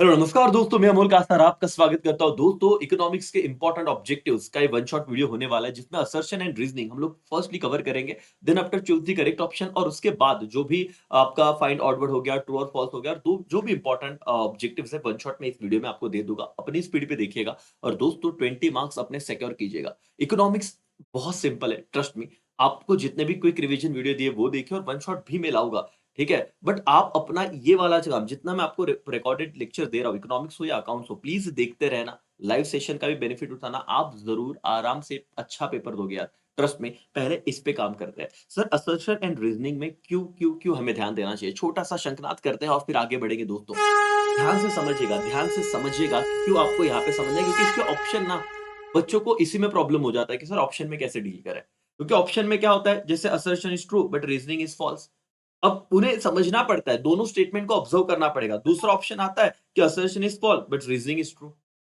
Hello नमस्कार दोस्तों, मैं अमोल कासार आपका स्वागत करता हूं। दोस्तों, इकोनॉमिक्स के इंपॉर्टेंट ऑब्जेक्टिव्स का ये वन शॉट वीडियो होने वाला है जिसमें असर्शन एंड रीजनिंग हम लोग फर्स्टली कवर करेंगे। Then after choose the correct option और उसके बाद जो भी आपका फाइंड ऑड वर्ड हो गया, ट्रू और फॉल्स हो गया, दो जो भी इंपॉर्टेंट ऑब्जेक्टिव्स है वन शॉट में इस वीडियो में आपको दे दूंगा। अपनी स्पीड पे देखिएगा और दोस्तों 20 मार्क्स अपने सिक्योर कीजिएगा। इकोनॉमिक्स बहुत सिंपल है, ट्रस्ट मी। आपको जितने भी क्विक रिवीजन वीडियो दिए वो देखिए और वन शॉट भी मैं लाऊंगा, ठीक है। बट आप अपना ये वाला काम जितना मैं आपको रिकॉर्डेड लेक्चर दे रहा हूँ, इकोनॉमिक्स हो या अकाउंट्स हो, प्लीज देखते रहना। लाइव सेशन का भी बेनिफिट उठाना, आप जरूर आराम से अच्छा पेपर दोगे यार। ट्रस्ट में पहले इस पे काम करते हैं। सर, असर्शन एंड रीजनिंग में क्यों क्यों क्यों हमें ध्यान देना चाहिए, छोटा सा शंखनाद करते हैं और फिर आगे बढ़ेंगे दोस्तों। ध्यान से समझिएगा, ध्यान से समझिएगा कि क्यों आपको यहाँ पे समझना है, क्योंकि इसके ऑप्शन ना बच्चों को इसी में प्रॉब्लम हो जाता है कि सर ऑप्शन में कैसे डील करें। क्योंकि ऑप्शन में क्या होता है, जैसे assertion is true but reasoning is false. अब उन्हें समझना पड़ता है, दोनों स्टेटमेंट को ऑब्जर्व करना पड़ेगा। दूसरा ऑप्शन आता है कि assertion is false but reasoning is true.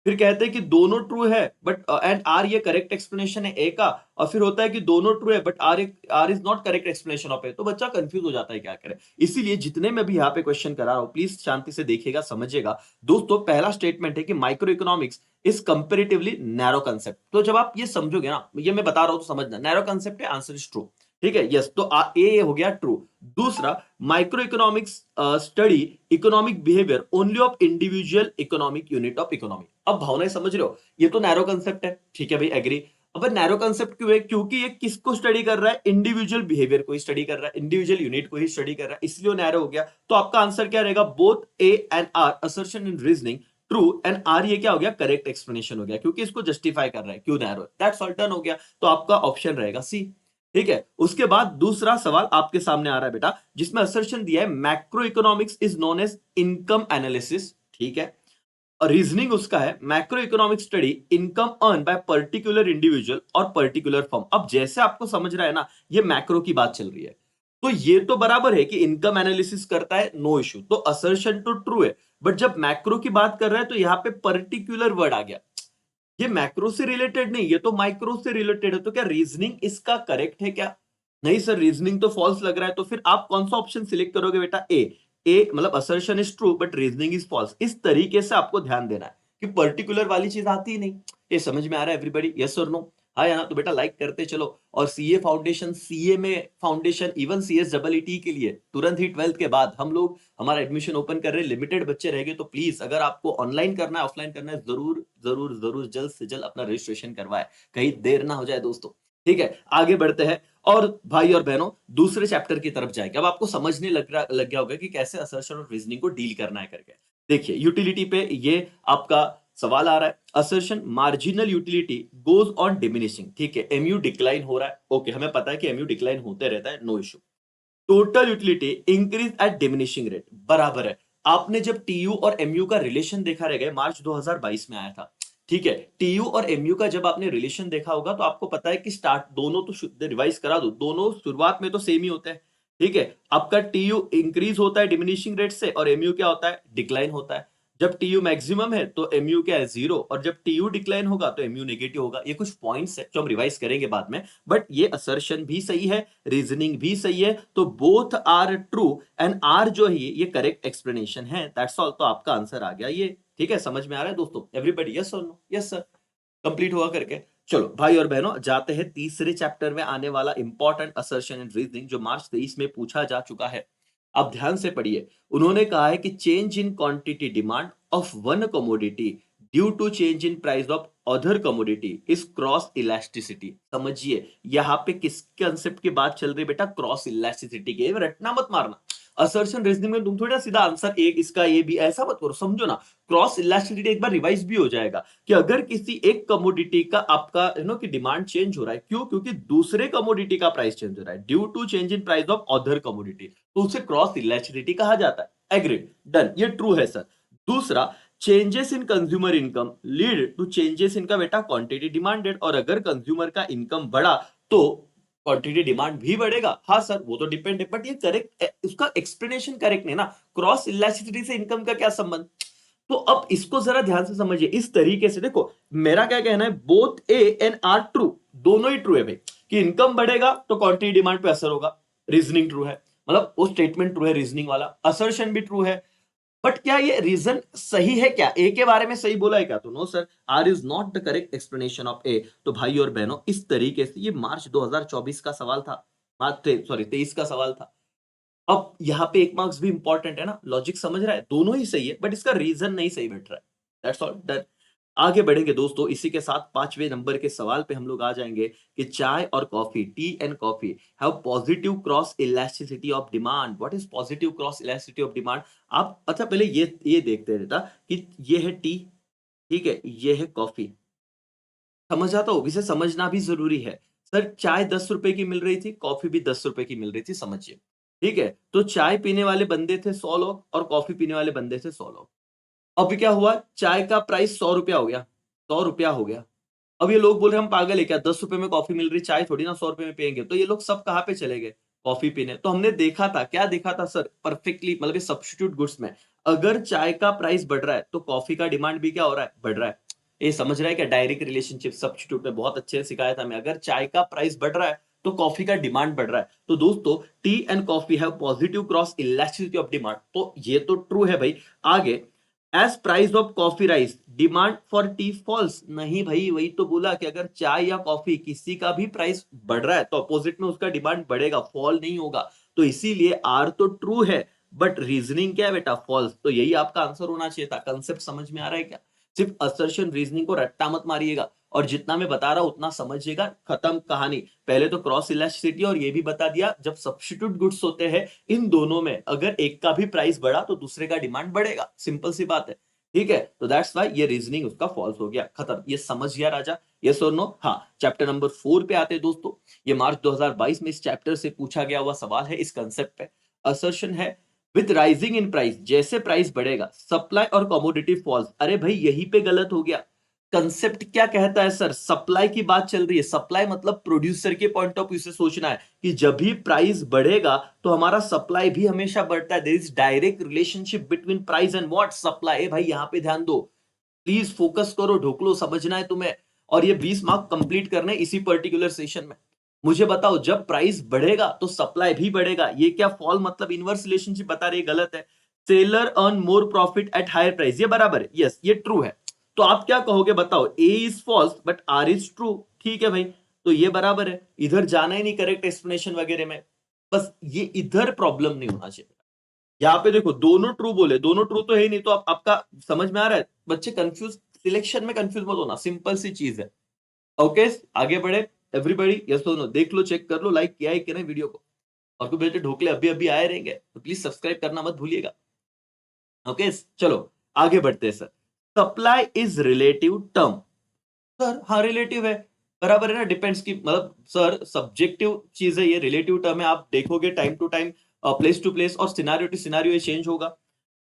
फिर कहते हैं कि दोनों ट्रू है बट एंड आर ये करेक्ट एक्सप्लेनेशन है ए का। और फिर होता है कि दोनों ट्रू है but R is not correct explanation of A. तो बच्चा कंफ्यूज हो जाता है क्या करे। इसीलिए जितने मैं भी यहाँ पे क्वेश्चन करा रहा हूं, प्लीज शांति से देखिएगा, समझिएगा। दोस्तों, पहला स्टेटमेंट है कि micro economics is comparatively narrow concept. तो जब आप ये समझोगे ना, ये मैं बता रहा हूं तो समझना, नैरो कंसेप्ट है, आंसर इज ट्रू। ठीक है, यस। तो ए हो गया ट्रू। दूसरा, micro economics study economic behaviour only of individual economic unit of economy. अब भावनाएं समझ रहे हो, ये तो नैरो कंसेप्ट है, ठीक है भाई, एग्री। अब नैरो कंसेप्ट क्यों है, क्योंकि ये किसको स्टडी कर रहा है, इंडिविजुअल बिहेवियर को ही स्टडी कर रहा है, इंडिविजुअल यूनिट को ही स्टडी कर रहा है, इसलिए नैरो हो गया। तो आपका आंसर क्या रहेगा, both A and R assertion in reasoning true and R ये क्या हो गया, करेक्ट एक्सप्लेनेशन हो गया, क्योंकि इसको जस्टिफाई कर रहा है क्यों नैरो। दैट्स ऑल, डन हो गया। तो आपका ऑप्शन रहेगा सी। ठीक है, उसके बाद दूसरा सवाल आपके सामने आ रहा है बेटा, जिसमें असर्शन दिया है macroeconomics is known as income analysis. ठीक है, और रीजनिंग उसका है macroeconomic study income earn by particular individual और पर्टिकुलर फर्म। अब जैसे आपको समझ रहा है ना, ये मैक्रो की बात चल रही है, तो ये तो बराबर है कि इनकम एनालिसिस करता है, नो इश्यू, तो असर्शन तो ट्रू है। बट जब मैक्रो की बात कर रहा है तो यहां पे पर्टिकुलर वर्ड आ गया। ये मैक्रो से रिलेटेड नहीं, ये तो माइक्रो से रिलेटेड है। तो क्या रीजनिंग इसका करेक्ट है क्या? नहीं सर, रीजनिंग तो फॉल्स लग रहा है। तो फिर आप कौन सा ऑप्शन सिलेक्ट करोगे बेटा, ए। ए मतलब assertion is true but reasoning is false. इस तरीके से आपको ध्यान देना है कि पर्टिकुलर वाली चीज आती ही नहीं। ये समझ में आ रहा है एवरीबॉडी, यस और नो? हाँ या ना? तो बेटा लाइक करते चलो। और सीए फाउंडेशन, सीए में foundation, even CS double ET के लिए तुरंत ही 12th के बाद हम लोग हमारा एडमिशन ओपन कर रहे हैं। लिमिटेड बच्चे रहेंगे, तो प्लीज अगर आपको ऑनलाइन करना है, ऑफलाइन करना है, जरूर जरूर जरूर जल्द से जल्द अपना रजिस्ट्रेशन करवाए, कहीं देर ना हो जाए दोस्तों। ठीक है, आगे बढ़ते हैं। और भाई और बहनों, दूसरे चैप्टर की तरफ जाएंगे। अब आपको समझने लग गया होगा कि कैसे असर्शन और रीजनिंग को डील करना है करके। देखिए, यूटिलिटी पे ये आपका सवाल आ रहा है। Assertion marginal utility goes on diminishing. ठीक है, एमयू डिक्लाइन हो रहा है, ओके, हमें पता है कि एमयू डिक्लाइन होते रहता है, no issue. Total utility increase at diminishing rate, बराबर है। आपने जब टीयू और एमयू का रिलेशन देखा रहेगा, मार्च 2022 में आया था। ठीक है, टीयू और एमयू का जब आपने रिलेशन देखा होगा तो आपको पता है कि स्टार्ट दोनों, तो रिवाइज करा दो, दोनों शुरुआत में तो सेम ही होते हैं। ठीक है, आपका टीयू इंक्रीज होता है डिमिनिशिंग रेट से और एमयू क्या होता है, डिक्लाइन होता है। जब टीयू मैक्सिमम है तो एमयू क्या है, जीरो, और जब टीयू डिक्लाइन होगा तो एमयू नेगेटिव होगा। ये कुछ पॉइंट्स है जो हम रिवाइज करेंगे बाद में, बट ये असर्शन भी सही है, रीजनिंग भी सही है, तो both are true and R जो है ये करेक्ट एक्सप्लेनेशन है। दैट्स ऑल, तो आपका आंसर आ गया ये। ठीक है, समझ में आ रहा है दोस्तों एवरीबॉडी, यस और नो? यस सर, कंप्लीट हुआ करके। चलो भाई और बहनों, जाते हैं तीसरे चैप्टर में आने वाला इंपॉर्टेंट असर्शन एंड रीजनिंग, जो मार्च 23 में पूछा जा चुका है। आप ध्यान से पढ़िए। उन्होंने कहा है कि change in quantity demand of one commodity due to change in price of other commodity is cross elasticity. समझिए, यहां पे किस कंसेप्ट की बात चल रही है बेटा, क्रॉस इलास्टिसिटी के। रटना मत मारना, असर्शन रीजनिंग में तुम थोड़ी ना सीधा आंसर एक इसका ये भी ऐसा मत करो, समझो ना। क्रॉस इलास्टिसिटी एक बार रिवाइज भी हो जाएगा कि अगर किसी एक कमोडिटी का आपका कि डिमांड चेंज हो रहा है, क्यों? क्योंकि दूसरे कमोडिटी का प्राइस चेंज हो रहा है due to change in price of other commodity, तो उसे क्रॉस इलास्टिसिटी कहा जाता है। एग्रीड, डन, ये ट्रू है सर। दूसरा, changes in consumer income lead to changes इनका बेटा क्वांटिटी डिमांडेड, और अगर कंज्यूमर का इनकम बढ़ा तो क्वांटिटी डिमांड भी बढ़ेगा। हाँ सर, वो तो डिपेंड है, बट ये करेक्ट, उसका एक्सप्लेनेशन करेक्ट नहीं ना। क्रॉस इलास्टिसिटी से इनकम का क्या संबंध? तो अब इसको जरा ध्यान से समझिए। इस तरीके से देखो, मेरा क्या कहना है, both A and R true, दोनों ही ट्रू है भाई। कि इनकम बढ़ेगा तो क्वांटिटी डिमांड पे असर होगा, रीजनिंग ट्रू है, मतलब वो स्टेटमेंट ट्रू है रीजनिंग वाला, असर्शन भी ट्रू है। बट क्या ये रीजन सही है क्या? ए के बारे में सही बोला है क्या? तो no sir, R is not the correct explanation of A. तो भाई और बहनों, इस तरीके से ये मार्च 2024 का सवाल था, सॉरी 23 का सवाल था। अब यहाँ पे एक मार्क्स भी इंपॉर्टेंट है ना, लॉजिक समझ रहा है, दोनों ही सही है बट इसका रीजन नहीं सही बैठ रहा है। That's all, done. आगे बढ़ेंगे दोस्तों, इसी के साथ 5वें नंबर के सवाल पे हम लोग आ जाएंगे कि चाय और coffee, T and coffee have positive cross elasticity of demand. What is positive cross elasticity of demand? आप अच्छा पहले ये देखते रहता कि ये है टी, ठीक है, ये है कॉफी। समझ आता हो, इसे समझना भी जरूरी है। सर चाय 10 रुपए की मिल रही थी, कॉफी भी 10 रुपए की मिल रही थी, समझिए। ठीक है, तो चाय पीने वाले बंदे थे 100 लोग और कॉफी पीने वाले बंदे थे 100 लोग। अब क्या हुआ, चाय का प्राइस 100 रुपया हो गया, 100 रुपया हो गया। अब ये लोग बोल रहे हम पागल है क्या, 10 रुपए में कॉफी मिल रही, चाय थोड़ी ना 100 रुपए में पियेंगे। तो ये लोग सब कहाँ पे चले गए, कॉफी पीने। तो हमने देखा था, क्या देखा था सर, परफेक्टली, मतलब सब्स्टिट्यूट गुड्स में अगर चाय का प्राइस बढ़ रहा है तो कॉफी का डिमांड भी क्या हो रहा है, बढ़ रहा है। ये समझ रहा है क्या, डायरेक्ट रिलेशनशिप सब्स्टिट्यूट में बहुत अच्छे से सिखाया था मैं। अगर चाय का प्राइस बढ़ रहा है तो कॉफी का डिमांड बढ़ रहा है। तो दोस्तों tea and coffee have positive cross elasticity of demand, तो ये तो ट्रू है भाई। आगे, as price of coffee rise demand for tea falls. नहीं भाई, वही तो बोला कि अगर चाय या कॉफी किसी का भी प्राइस बढ़ रहा है तो अपोजिट में उसका डिमांड बढ़ेगा, फॉल नहीं होगा। तो इसीलिए आर तो ट्रू है बट रीजनिंग क्या है बेटा, फॉल्स। तो यही आपका आंसर होना चाहिए था। कंसेप्ट समझ में आ रहा है क्या? सिर्फ असर्शन रीजनिंग को रट्टा मत मारिएगा, और जितना मैं बता रहा हूं उतना समझिएगा, खत्म कहानी। पहले तो क्रॉस इलास्टिसिटी और ये भी बता दिया, जब सब्स्टिट्यूट गुड्स होते हैं इन दोनों में अगर एक का भी प्राइस बढ़ा तो दूसरे का डिमांड बढ़ेगा, सिंपल सी बात है। ठीक है, तो दैट्स व्हाई ये रीजनिंग उसका फॉल्स हो गया, खत्म। ये समझ गया राजा, यस और नो? हाँ, चैप्टर नंबर 4 पे आते हैं दोस्तों। ये मार्च 2022 में इस चैप्टर से पूछा गया हुआ सवाल है, इस कंसेप्ट पे। असर्शन है विथ राइजिंग इन प्राइस, जैसे प्राइस बढ़ेगा सप्लाई और कमोडिटी फॉल्स। अरे भाई यहीं पे गलत हो गया। कंसेप्ट क्या कहता है सर, सप्लाई की बात चल रही है। सप्लाई मतलब प्रोड्यूसर के पॉइंट ऑफ व्यू से सोचना है कि जब भी प्राइस बढ़ेगा तो हमारा सप्लाई भी हमेशा बढ़ता है। There is direct relationship between price and what, supply. भाई यहां पे ध्यान दो, प्लीज फोकस करो, ढोकलो, समझना है तुम्हें। और ये 20 मार्क कंप्लीट करने इसी पर्टिकुलर सेशन में। मुझे बताओ, जब प्राइस बढ़ेगा तो सप्लाई भी बढ़ेगा। ये क्या फॉल मतलब इनवर्स रिलेशनशिप बता रही है, गलत है। Seller earn more profit at higher price, ये बराबर है, यस ये ट्रू है। तो आप क्या कहोगे बताओ, A is false but R is true. ठीक है भाई, तो ये बराबर है, इधर जाना ही नहीं करेक्ट एक्सप्लेनेशन वगैरह में। बस ये इधर प्रॉब्लम नहीं होना चाहिए। यहाँ पे देखो दोनों ट्रू बोले, दोनों ट्रू तो है ही नहीं, तो आपका समझ में आ रहा है। बच्चे कंफ्यूज, सिलेक्शन में कंफ्यूज मत होना, सिंपल सी चीज है। ओके, आगे बढ़े। एवरीबडी यस और नो, देख लो, चेक कर लो, लाइक किया है कि नहीं वीडियो को। और कोई बेटे ढोकले अभी अभी आए रहेंगे तो प्लीज सब्सक्राइब करना मत भूलिएगा। ओके, चलो आगे बढ़ते हैं sir. Supply is relative term. Sir हाँ रिलेटिव है, बराबर है ना, डिपेंड्स की मतलब सर सब्जेक्टिव चीज है, ये रिलेटिव टर्म है। आप देखोगे time to time, place to place और सिनारियो टू सिनारियो ये चेंज होगा।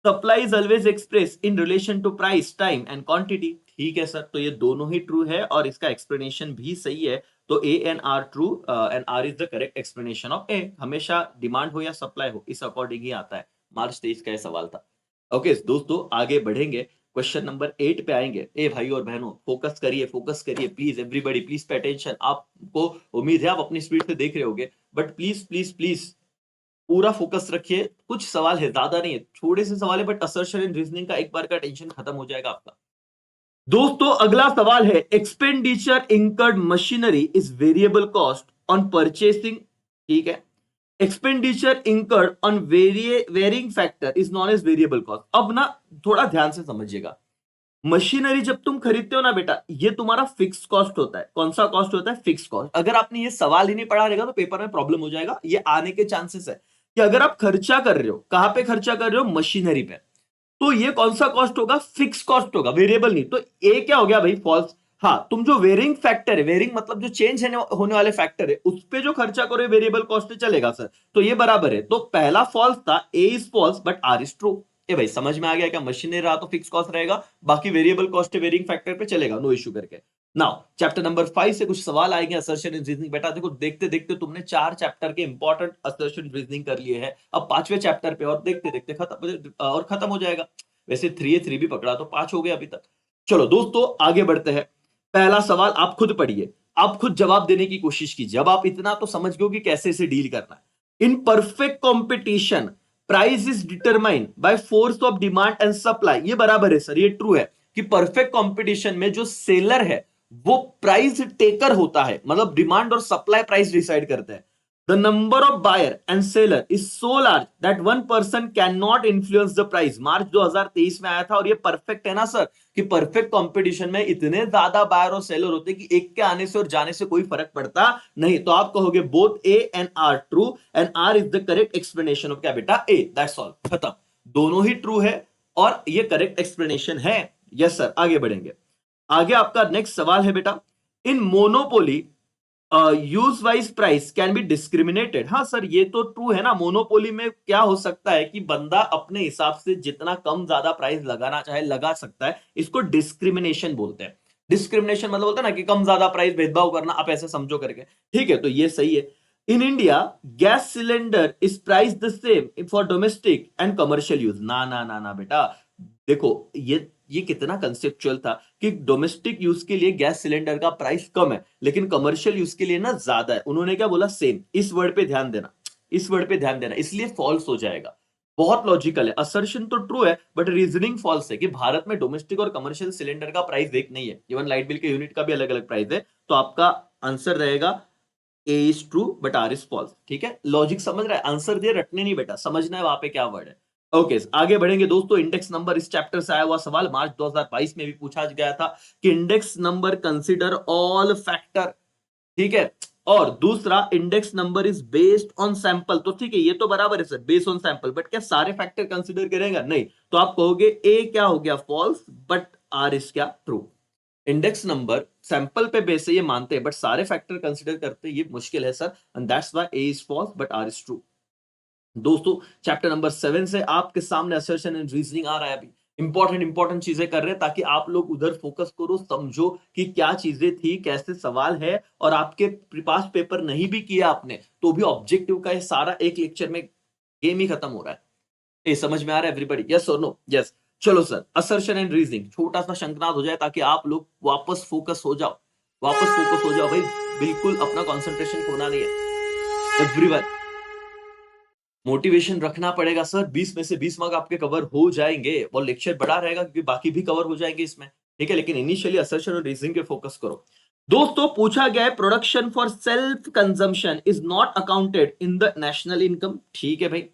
Supply is always express in relation to price, time and quantity. ठीक है सर, तो ये दोनों ही ट्रू है और इसका एक्सप्लेनेशन भी सही है। तो A and R true, and R is the correct explanation of A. हमेशा डिमांड हो या सप्लाई हो, इस अकॉर्डिंग ही आता है। मार्च 23 का ये सवाल था। ओके दोस्तों, आगे बढ़ेंगे, क्वेश्चन नंबर 8 पे आएंगे। ए भाई और बहनों, फोकस करिए please, everybody please pay attention. आपको उम्मीद है आप अपनी स्पीड से देख रहे होगे, बट प्लीज प्लीज प्लीज पूरा फोकस रखिए। कुछ सवाल है, ज्यादा नहीं है, थोड़े से सवाल है, बट असर्शन एंड रीजनिंग का एक बार का टेंशन खत्म हो जाएगा आपका। दोस्तों अगला सवाल है, expenditure incurred machinery is variable cost on purchasing. ठीक है, expenditure incurred on varying factor is known as variable cost. अब ना थोड़ा ध्यान से समझिएगा, मशीनरी जब तुम खरीदते हो ना बेटा, ये तुम्हारा फिक्स कॉस्ट होता है। कौन सा कॉस्ट होता है, फिक्स कॉस्ट। अगर आपने ये सवाल ही नहीं पढ़ा रहेगा तो पेपर में प्रॉब्लम हो जाएगा। ये आने के चांसेस है कि अगर आप खर्चा कर रहे हो, कहां पे खर्चा कर रहे हो, मशीनरी पे, तो ये कौन सा कॉस्ट होगा, फिक्स कॉस्ट होगा, वेरिएबल नहीं। तो ए क्या हो गया भाई, फॉल्स। हाँ, तुम जो वेरिंग फैक्टर है, वेरिंग मतलब जो चेंज होने वाले फैक्टर है, उस पे जो खर्चा करो वेरिएबल कॉस्ट चलेगा सर, तो ये बराबर है। तो पहला फॉल्स था, A is false but R is true. ए भाई समझ में आ गया क्या, मशीनरी रहा तो फिक्स कॉस्ट रहेगा, बाकी वेरिएबल कॉस्ट वेरिंग फैक्टर पे चलेगा, नो इश्यू करके। नाउ चैप्टर नंबर 5 से कुछ सवाल आएंगे, असर्शन एंड रीजनिंग। बेटा देखो, देखते देखते तुमने 4 चैप्टर के इंपॉर्टेंट असर्शन रीजनिंग कर लिए हैं, अब 5वें चैप्टर पे और देखते देखते खत्म हो जाएगा। वैसे 3A 3 भी पकड़ा तो 5 हो गए अभी तक। चलो दोस्तों आगे बढ़ते हैं। पहला सवाल आप खुद पढ़िए, आप खुद जवाब देने की कोशिश कीजिए। अब आप इतना तो समझ गए कि कैसे इसे डील करना है। In perfect competition price is determined by force of demand and supply, ये बराबर है सर, ये ट्रू है कि परफेक्ट कंपटीशन में जो सेलर है वो प्राइस टेकर होता है, मतलब डिमांड और सप्लाई प्राइस डिसाइड करते हैं। The number of buyer and seller is so large that one person can not influence the price. मार्च 2023 में आया था और ये परफेक्ट है ना सर, कि परफेक्ट कंपटीशन में इतने ज्यादा बायर और सेलर होते कि एक के आने से और जाने से कोई फर्क पड़ता नहीं। तो आप कहोगे both A and R true and R is the correct explanation of क्या बेटा, ए, दैट्स ऑल, खत्म। दोनों ही ट्रू है और ये करेक्ट एक्सप्लेनेशन है। यस सर, आगे बढ़ेंगे। आगे आपका नेक्स्ट सवाल है बेटा, in monopoly use wise price can be discriminated. हाँ सर, ये तो ट्रू है ना, मोनोपोली में क्या हो सकता है कि बंदा अपने हिसाब से जितना कम ज्यादा प्राइस लगाना चाहे लगा सकता है, इसको डिस्क्रिमिनेशन बोलते हैं। डिस्क्रिमिनेशन मतलब होता है ना कि कम ज्यादा प्राइस भेदभाव करना, आप ऐसे समझो करके, ठीक है, तो ये सही है। In India gas cylinder is price the same for domestic and commercial use. ना ना ना ना बेटा, देखो ये कितना कंसेप्चुअल था कि डोमेस्टिक यूज के लिए गैस सिलेंडर का प्राइस कम है लेकिन कमर्शियल यूज के लिए ना ज्यादा है। उन्होंने क्या बोला, सेम। इस वर्ड पे ध्यान देना, इस वर्ड पे ध्यान देना, इसलिए फॉल्स हो जाएगा। बहुत लॉजिकल है, असर्शन तो ट्रू है बट रीजनिंग फॉल्स है कि भारत में डोमेस्टिक और कमर्शियल सिलेंडर का प्राइस एक नहीं है, इवन लाइट बिल के यूनिट का भी अलग अलग प्राइस है। तो आपका आंसर रहेगा A is true but R is false. ठीक है, लॉजिक समझ रहा है, आंसर दिए रटने नहीं बेटा, समझना है वहां पे क्या वर्ड है। ओके आगे बढ़ेंगे दोस्तों। इंडेक्स नंबर, इस चैप्टर से आया हुआ सवाल, मार्च 2022 में भी पूछा गया था कि index number consider all factor, ठीक है। और दूसरा, index number is based on sample, तो ठीक है ये तो बराबर है sir, based on sample, but क्या सारे फैक्टर कंसीडर करेगा, नहीं। तो आप कहोगे ए क्या हो गया, फॉल्स, बट आर इज क्या, ट्रू। इंडेक्स नंबर सैंपल पे बेस है ये मानते हैं बट सारे फैक्टर कंसीडर करते ये मुश्किल है sir, and that's why A is false but R is true. दोस्तों चैप्टर नंबर 7 से आपके सामने असर्शन एंड रीजनिंग आ रहा है। अभी इंपॉर्टेंट चीजें कर रहे हैं ताकि आप लोग उधर फोकस करो, समझो कि क्या चीजें थी, कैसे सवाल है, और आपके पास पेपर नहीं भी किया आपने तो भी ऑब्जेक्टिव का ये सारा एक लेक्चर में गेम ही खत्म हो रहा है। ये समझ में आ रहा है एवरीबॉडी, यस और नो? यस। चलो सर, असर्शन एंड रीजनिंग छोटा सा शंकनाद हो जाए ताकि आप लोग वापस फोकस हो जाओ, वापस फोकस हो जाओ भाई, बिल्कुल अपना कंसंट्रेशन खोना नहीं है एवरीवन। मोटिवेशन रखना पड़ेगा सर, 20 में से 20 मार्क आपके कवर हो जाएंगे और लेक्चर बड़ा रहेगा क्योंकि बाकी भी कवर हो जाएंगे इसमें, ठीक है। लेकिन इनिशियली असर्शन और रीजनिंग पे फोकस करो। दोस्तों पूछा गया है, production for self consumption is not accounted in the national income, ठीक है भाई,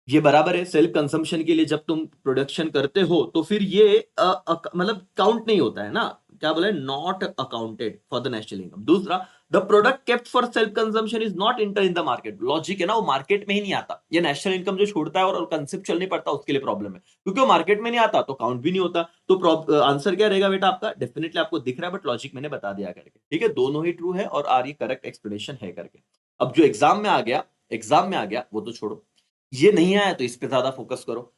ये बराबर है। सेल्फ कंजम्पशन के लिए जब तुम प्रोडक्शन करते हो तो फिर ये मतलब काउंट नहीं होता है ना, क्या बोला है, not accounted for the national income. दूसरा, the product kept for self consumption is not enter in the market, logic है ना, वो मार्केट में ही नहीं आता। ये नेशनल इनकम जो छोड़ता है और कंसेप्ट चल नहीं पड़ता उसके लिए प्रॉब्लम है, क्योंकि वो मार्केट में नहीं आता तो काउंट भी नहीं होता। तो आंसर क्या रहेगा बेटा आपका, डेफिनेटली आपको दिख रहा है बट लॉजिक मैंने बता दिया करके, ठीक है। दोनों ही ट्रू है और आर ये करेक्ट एक्सप्लेनेशन है करके। अब जो एग्जाम में आ गया, एग्जाम में आ गया वो तो छोड़ो, ये नहीं आया तो इस पे ज्यादा फोकस करो।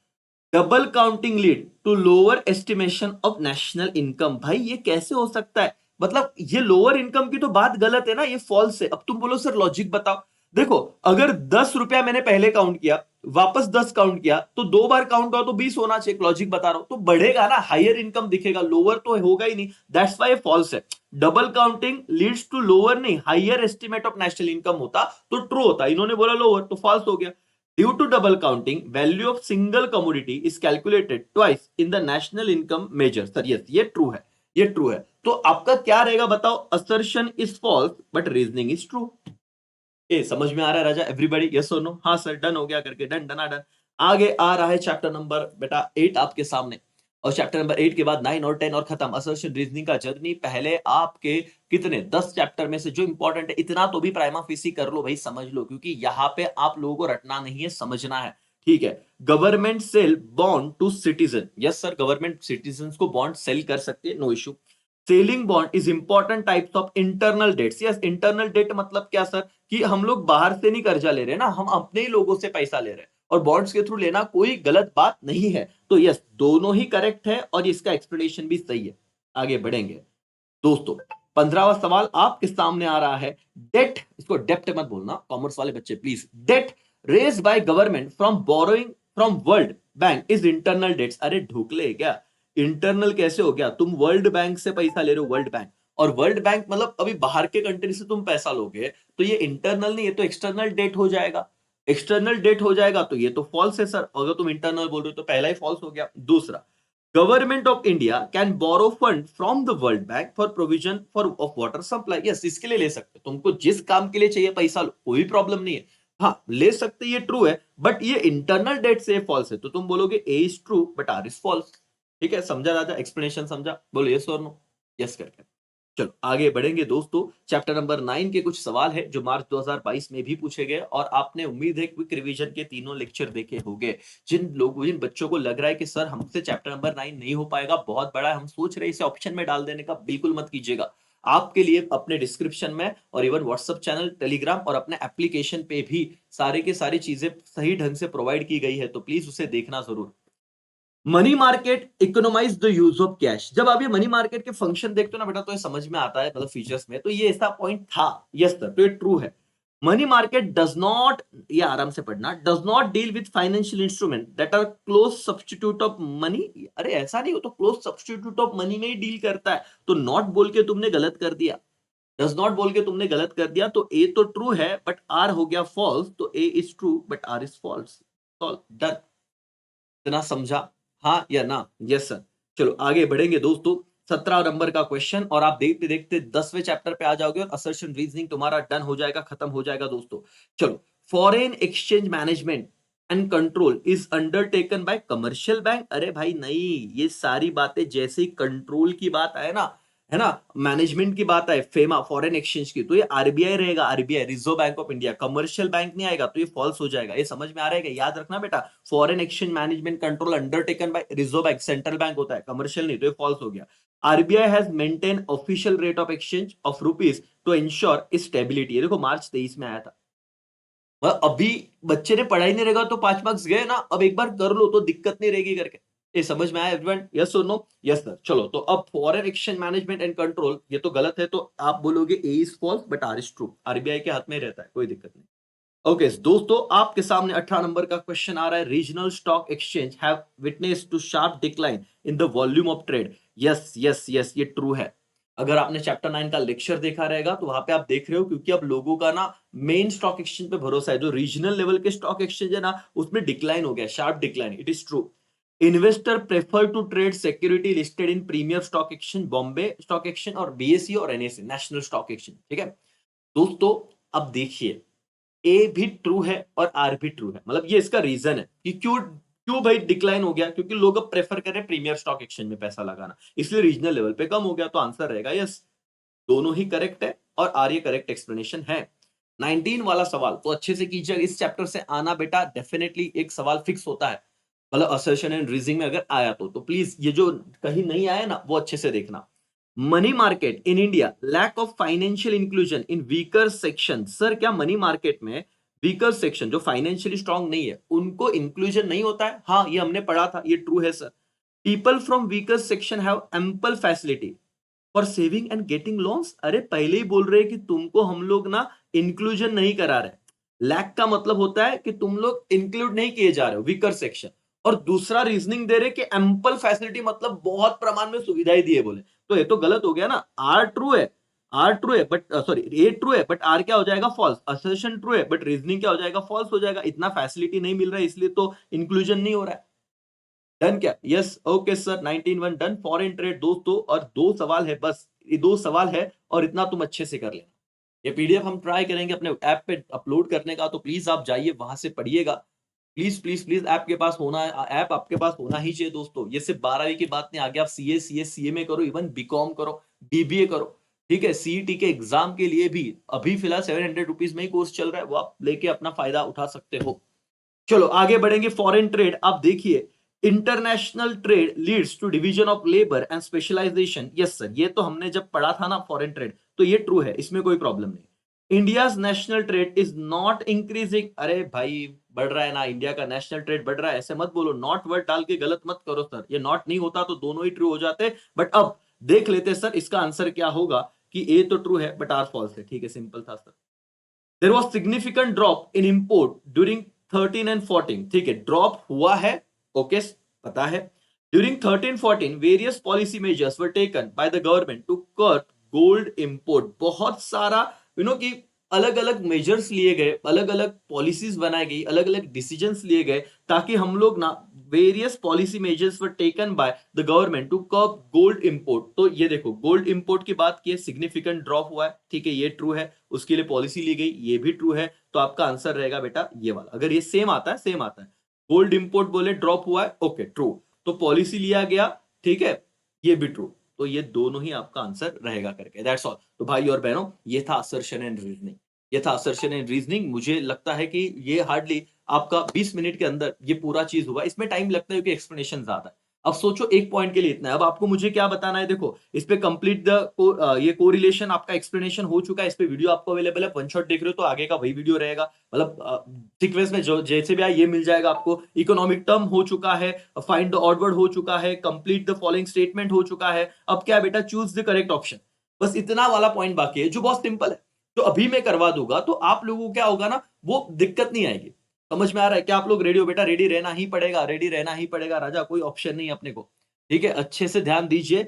Double counting lead to lower estimation of national income, भाई ये कैसे हो सकता है, मतलब ये लोअर इनकम की तो बात गलत है ना, ये फॉल्स है। अब तुम बोलो सर लॉजिक बताओ, देखो अगर 10 रुपया मैंने पहले काउंट किया, वापस 10 काउंट किया, तो 2 बार काउंट हुआ तो 20 होना चाहिए, लॉजिक बता रहा हूं, तो बढ़ेगा ना, हायर इनकम दिखेगा, लोअर तो होगा ही नहीं, दैट्स व्हाई फॉल्स है। Double counting leads to lower नहीं, higher estimate of national income होता तो ट्रू होता, इन्होंने बोला लोअर तो फॉल्स हो गया। Due to double counting, value of single commodity is calculated twice in the national income measure. Sir yes, ये ट्रू है, ये ट्रू है। तो आपका क्या रहेगा बताओ, assertion is false but reasoning is true। ए समझ में आ रहा है राजा एवरीबॉडी, यस और नो? हाँ सर, डन हो गया करके, डन डना डन। आगे आ रहा है चैप्टर नंबर बेटा 8 आपके सामने, और चैप्टर नंबर 8 के बाद 9 और 10 और खत्म, असर्शन रीजनिंग का जर्नी। पहले आपके कितने 10 चैप्टर में से जो इंपॉर्टेंट है इतना तो भी प्राइमा फेसी कर लो भाई, समझ लो, क्योंकि यहां पे आप लोगों को रटना नहीं है, समझना है, ठीक है। Government sell bond to citizen, yes sir, government citizen को बॉन्ड सेल कर सकती है, no issue. Selling bond is important types of internal debts, yes internal debt मतलब क्या सर, कि हम लोग बाहर से नहीं कर्जा ले रहे ना, हम अपने ही लोगों से पैसा ले रहे हैं, और बॉन्ड्स के थ्रू लेना कोई गलत बात नहीं है। तो यस, दोनों ही करेक्ट है और इसका एक्सप्लेनेशन भी सही है। आगे बढ़ेंगे दोस्तों, 15वां सवाल आपके सामने आ रहा है। डेट, इसको डेप्ट मत बोलना कॉमर्स वाले बच्चे please. Debt raise by government from borrowing from World Bank is internal debts. अरे ढोकले क्या, इंटरनल कैसे हो गया, तुम वर्ल्ड बैंक से पैसा ले रहे हो, वर्ल्ड बैंक, और वर्ल्ड बैंक मतलब अभी बाहर के कंट्री से तुम पैसा लोगे तो ये इंटरनल नहीं, ये तो एक्सटर्नल डेट हो जाएगा। एक्सटर्नल डेट हो जाएगा तो ये तो फॉल्स है सर, अगर तुम इंटरनल बोल रहे हो तो पहला ही फॉल्स हो गया। दूसरा, government of India can borrow fund from the World Bank for provision for of water supply, yes इसके लिए ले सकते हो, तुमको जिस काम के लिए चाहिए पैसा लो, कोई प्रॉब्लम नहीं है, हाँ ले सकते, ये ट्रू है, बट ये इंटरनल डेट से फॉल्स है, तो तुम बोलोगे A is true but R is false. ठीक है, समझा राजा, एक्सप्लेनेशन समझा, बोलो यस और नो, यस करके। चलो आगे बढ़ेंगे दोस्तों, चैप्टर नंबर 9 के कुछ सवाल है जो मार्च 2022 में भी पूछे गए, और आपने उम्मीद है क्विक रिवीजन के तीनों लेक्चर देखे होंगे। जिन बच्चों को लग रहा है कि सर हमसे चैप्टर नंबर 9 नहीं हो पाएगा, बहुत बड़ा है, हम सोच रहे हैं इसे ऑप्शन में डाल देने का, बिल्कुल मत कीजिएगा। आपके लिए अपने डिस्क्रिप्शन में और इवन व्हाट्सएप चैनल, टेलीग्राम और अपने एप्लीकेशन पे भी सारे के सारी चीजें सही ढंग से प्रोवाइड की गई है, तो प्लीज उसे देखना जरूर। Money market economise the use of cash, जब आप ये मनी मार्केट के फंक्शन देखते हो ना बेटा, तो ये समझ में आता है, मतलब फीचर्स में, तो ये ऐसा पॉइंट था, यस सर, तो ये ट्रू है। मनी मार्केट डज नॉट, ये आराम से पढ़ना, does not deal with financial instrument that are close substitute of money, अरे ऐसा नहीं हो तो क्लोज सब्स्टिट्यूट ऑफ मनी में ही डील करता है, तो नॉट बोल के तुमने गलत कर दिया, डज नॉट बोल के तुमने गलत कर दिया, तो ए तो ट्रू है बट आर हो गया फॉल्स, तो A is true but R is false, done, इतना समझा, हाँ या ना, यस सर। चलो आगे बढ़ेंगे दोस्तों, 17 नंबर का क्वेश्चन, और आप देखते देखते 10वें चैप्टर पे आ जाओगे और असर्शन रीजनिंग तुम्हारा डन हो जाएगा, खत्म हो जाएगा दोस्तों। चलो, foreign exchange management and control is undertaken by commercial bank, अरे भाई नहीं, ये सारी बातें जैसे ही कंट्रोल की बात आए ना, है ना, मैनेजमेंट की बात है, फेमा फॉरेन एक्सचेंज की, तो ये आरबीआई रहेगा, RBI reserve bank of India, commercial bank नहीं आएगा, तो ये फॉल्स हो जाएगा, ये समझ में आ रहा है, याद रखना बेटा, foreign exchange management control undertaken by Reserve Bank, central bank होता है, कमर्शियल नहीं, तो ये फॉल्स हो गया। RBI has maintain official rate of exchange of rupees to ensure stability, ये देखो मार्च 23 में आया था, अभी बच्चे ने पढ़ाई नहीं रहेगा तो 5 मार्क्स गए ना, अब एक बार कर लो तो दिक्कत नहीं रहेगी करके, ये समझ में आया एवरीवन, यस और नो, यस सर। चलो तो अब foreign exchange management and control, ये तो गलत है, तो आप बोलोगे A is false but R is true, RBI के हाथ में रहता है, कोई दिक्कत नहीं। ओके दोस्तों, आपके सामने 18 नंबर का क्वेश्चन आ रहा है, regional stock exchange have witness to sharp decline in the volume of trade, yes yes yes, ये ट्रू है। अगर आपने चैप्टर 9 का लेक्चर देखा रहेगा तो वहां पे आप देख रहे हो, क्योंकि अब लोगों का ना मेन स्टॉक एक्सचेंज पे भरोसा है, जो रीजनल लेवल के स्टॉक एक्सचेंज है ना, उसमें डिक्लाइन हो गया, sharp decline, it is true. Investor prefer to trade security listed in premier stock exchange, Bombay Stock Exchange और बीएसई और एनएसई, नेशनल स्टॉक एक्सचेंज, ठीक है दोस्तों। अब देखिए, ए भी ट्रू है और आर भी ट्रू है, मतलब ये इसका रीजन है कि क्यों क्यों भाई डिक्लाइन हो गया, क्योंकि लोग अब प्रेफर कर रहे हैं प्रीमियर स्टॉक एक्सचेंज में पैसा लगाना, इसलिए रीजनल लेवल पे कम हो गया, तो आंसर रहेगा यस, दोनों ही करेक्ट है और आर ये करेक्ट एक्सप्लेनेशन है। 19 वाला सवाल तो अच्छे से कीजिए, इस चैप्टर से आना बेटा डेफिनेटली एक सवाल फिक्स होता है, मतलब असर्शन एंड रीजनिंग में अगर आया तो प्लीज ये जो कहीं नहीं आया ना वो अच्छे से देखना। Money market in India lack of financial inclusion in weaker section, sir क्या मनी मार्केट में वीकर सेक्शन जो फाइनेंशियली स्ट्रांग नहीं है उनको इंक्लूजन नहीं होता है, हाँ ये हमने पढ़ा था, ये ट्रू है sir. People from weaker section have ample facility for saving and getting loans, अरे पहले ही बोल रहे हैं कि तुमको हम लोग ना इंक्लूजन नहीं करा रहे, लैक का मतलब होता है कि तुम लोग इंक्लूड नहीं किए जा रहे हो, वीकर सेक्शन, और दूसरा रीजनिंग दे रहे कि एम्पल फैसिलिटी मतलब बहुत प्रमाण में सुविधाएं दिए बोले, तो ये तो गलत हो गया ना, आर ट्रू है, आर ट्रू है बट सॉरी ए ट्रू है बट आर क्या हो जाएगा फॉल्स, असर्शन ट्रू है बट रीजनिंग क्या हो जाएगा फॉल्स हो जाएगा, इतना फैसिलिटी नहीं मिल रहा है इसलिए तो इंक्लूजन नहीं हो रहा है, डन क्या, yes okay sir, 19 done. Foreign trade दोस्तों, और दो सवाल है बस, ये दो सवाल है और इतना तुम अच्छे से कर लेना, ये पीडीएफ हम ट्राई करेंगे अपने ऐप पे अपलोड करने का, तो प्लीज आप जाइए वहां से पढ़िएगा, प्लीज प्लीज प्लीज, ऐप के पास होना है, ऐप आपके पास होना ही चाहिए दोस्तों, ये सिर्फ 12वीं की बात नहीं, आगे आप सीए में करो, इवन बीकॉम करो, बीबीए करो, ठीक है, सीईटी के एग्जाम के लिए भी अभी फिलहाल 700 रुपीज में ही कोर्स चल रहा है, वो आप लेके अपना फायदा उठा सकते हो। चलो आगे बढ़ेंगे, फॉरेन ट्रेड, आप देखिए, international trade leads to division of labour and specialisation, yes sir, ये तो हमने जब पढ़ा था ना फॉरेन ट्रेड, तो ये ट्रू है, इसमें कोई प्रॉब्लम नहीं। India's national trade is not increasing, अरे भाई बढ़ रहा है ना, इंडिया का नेशनल ट्रेड बढ़ रहा है, ऐसे मत बोलो, नॉट वर्ड डाल के गलत मत करो सर, ये नॉट नहीं होता तो दोनों ही ट्रू हो जाते, बट अब देख लेते सर इसका आंसर क्या होगा, कि ए तो ट्रू है बट आर फॉल्स है, ठीक है, सिंपल था sir. There was significant drop in import during 13 and 14, ठीक है, ड्रॉप हुआ है, ओके पता है। During 13-14 various policy measures were taken by the government to curb gold import, बहुत सारा कि अलग अलग मेजर्स लिए गए, अलग अलग पॉलिसीज बनाई गई, अलग अलग डिसीजंस लिए गए, ताकि हम लोग ना various policy measures were taken by the government to curb gold import. तो ये देखो, गोल्ड इंपोर्ट की बात की, सिग्निफिकेंट ड्रॉप हुआ है, ठीक है, ये ट्रू है, उसके लिए पॉलिसी ली गई, ये भी ट्रू है। तो आपका आंसर रहेगा बेटा ये वाला। अगर ये सेम आता है, सेम आता है, गोल्ड इंपोर्ट बोले ड्रॉप हुआ है, ओके ट्रू, तो पॉलिसी लिया गया, ठीक है, ये भी ट्रू, तो ये दोनों ही आपका आंसर रहेगा करके, दैट्स ऑल। तो भाई और बहनों, ये था असर्शन एंड रीजनिंग, ये था असर्शन एंड रीजनिंग। मुझे लगता है कि ये हार्डली आपका 20 मिनट के अंदर ये पूरा चीज हुआ। इसमें टाइम लगता है क्योंकि एक्सप्लेनेशन ज्यादा है। अब सोचो एक पॉइंट के लिए इतना है, अब आपको मुझे क्या बताना है, देखो इस पे कंप्लीट द ये कोरिलेशन आपका एक्सप्लेनेशन हो चुका है, इस पे वीडियो आपको अवेलेबल है, वन शॉट देख रहे हो तो आगे का वही वीडियो रहेगा, मतलब सीक्वेंस में जो जैसे भी आए ये मिल जाएगा आपको। इकोनॉमिक टर्म हो चुका है, फाइंड द ऑड वर्ड हो चुका है, कंप्लीट द फॉलोइंग स्टेटमेंट हो चुका है। अब क्या बेटा, चूज द करेक्ट ऑप्शन, बस इतना वाला पॉइंट बाकी है जो बहुत सिंपल है। तो अभी मैं करवा दूंगा तो आप लोगों को क्या होगा ना, वो दिक्कत नहीं आएगी। समझ में आ रहा है क्या आप लोग रेडी हो? बेटा रेडी रहना ही पड़ेगा, रेडी रहना ही पड़ेगा राजा, कोई ऑप्शन नहीं अपने को, ठीक है। अच्छे से ध्यान दीजिए,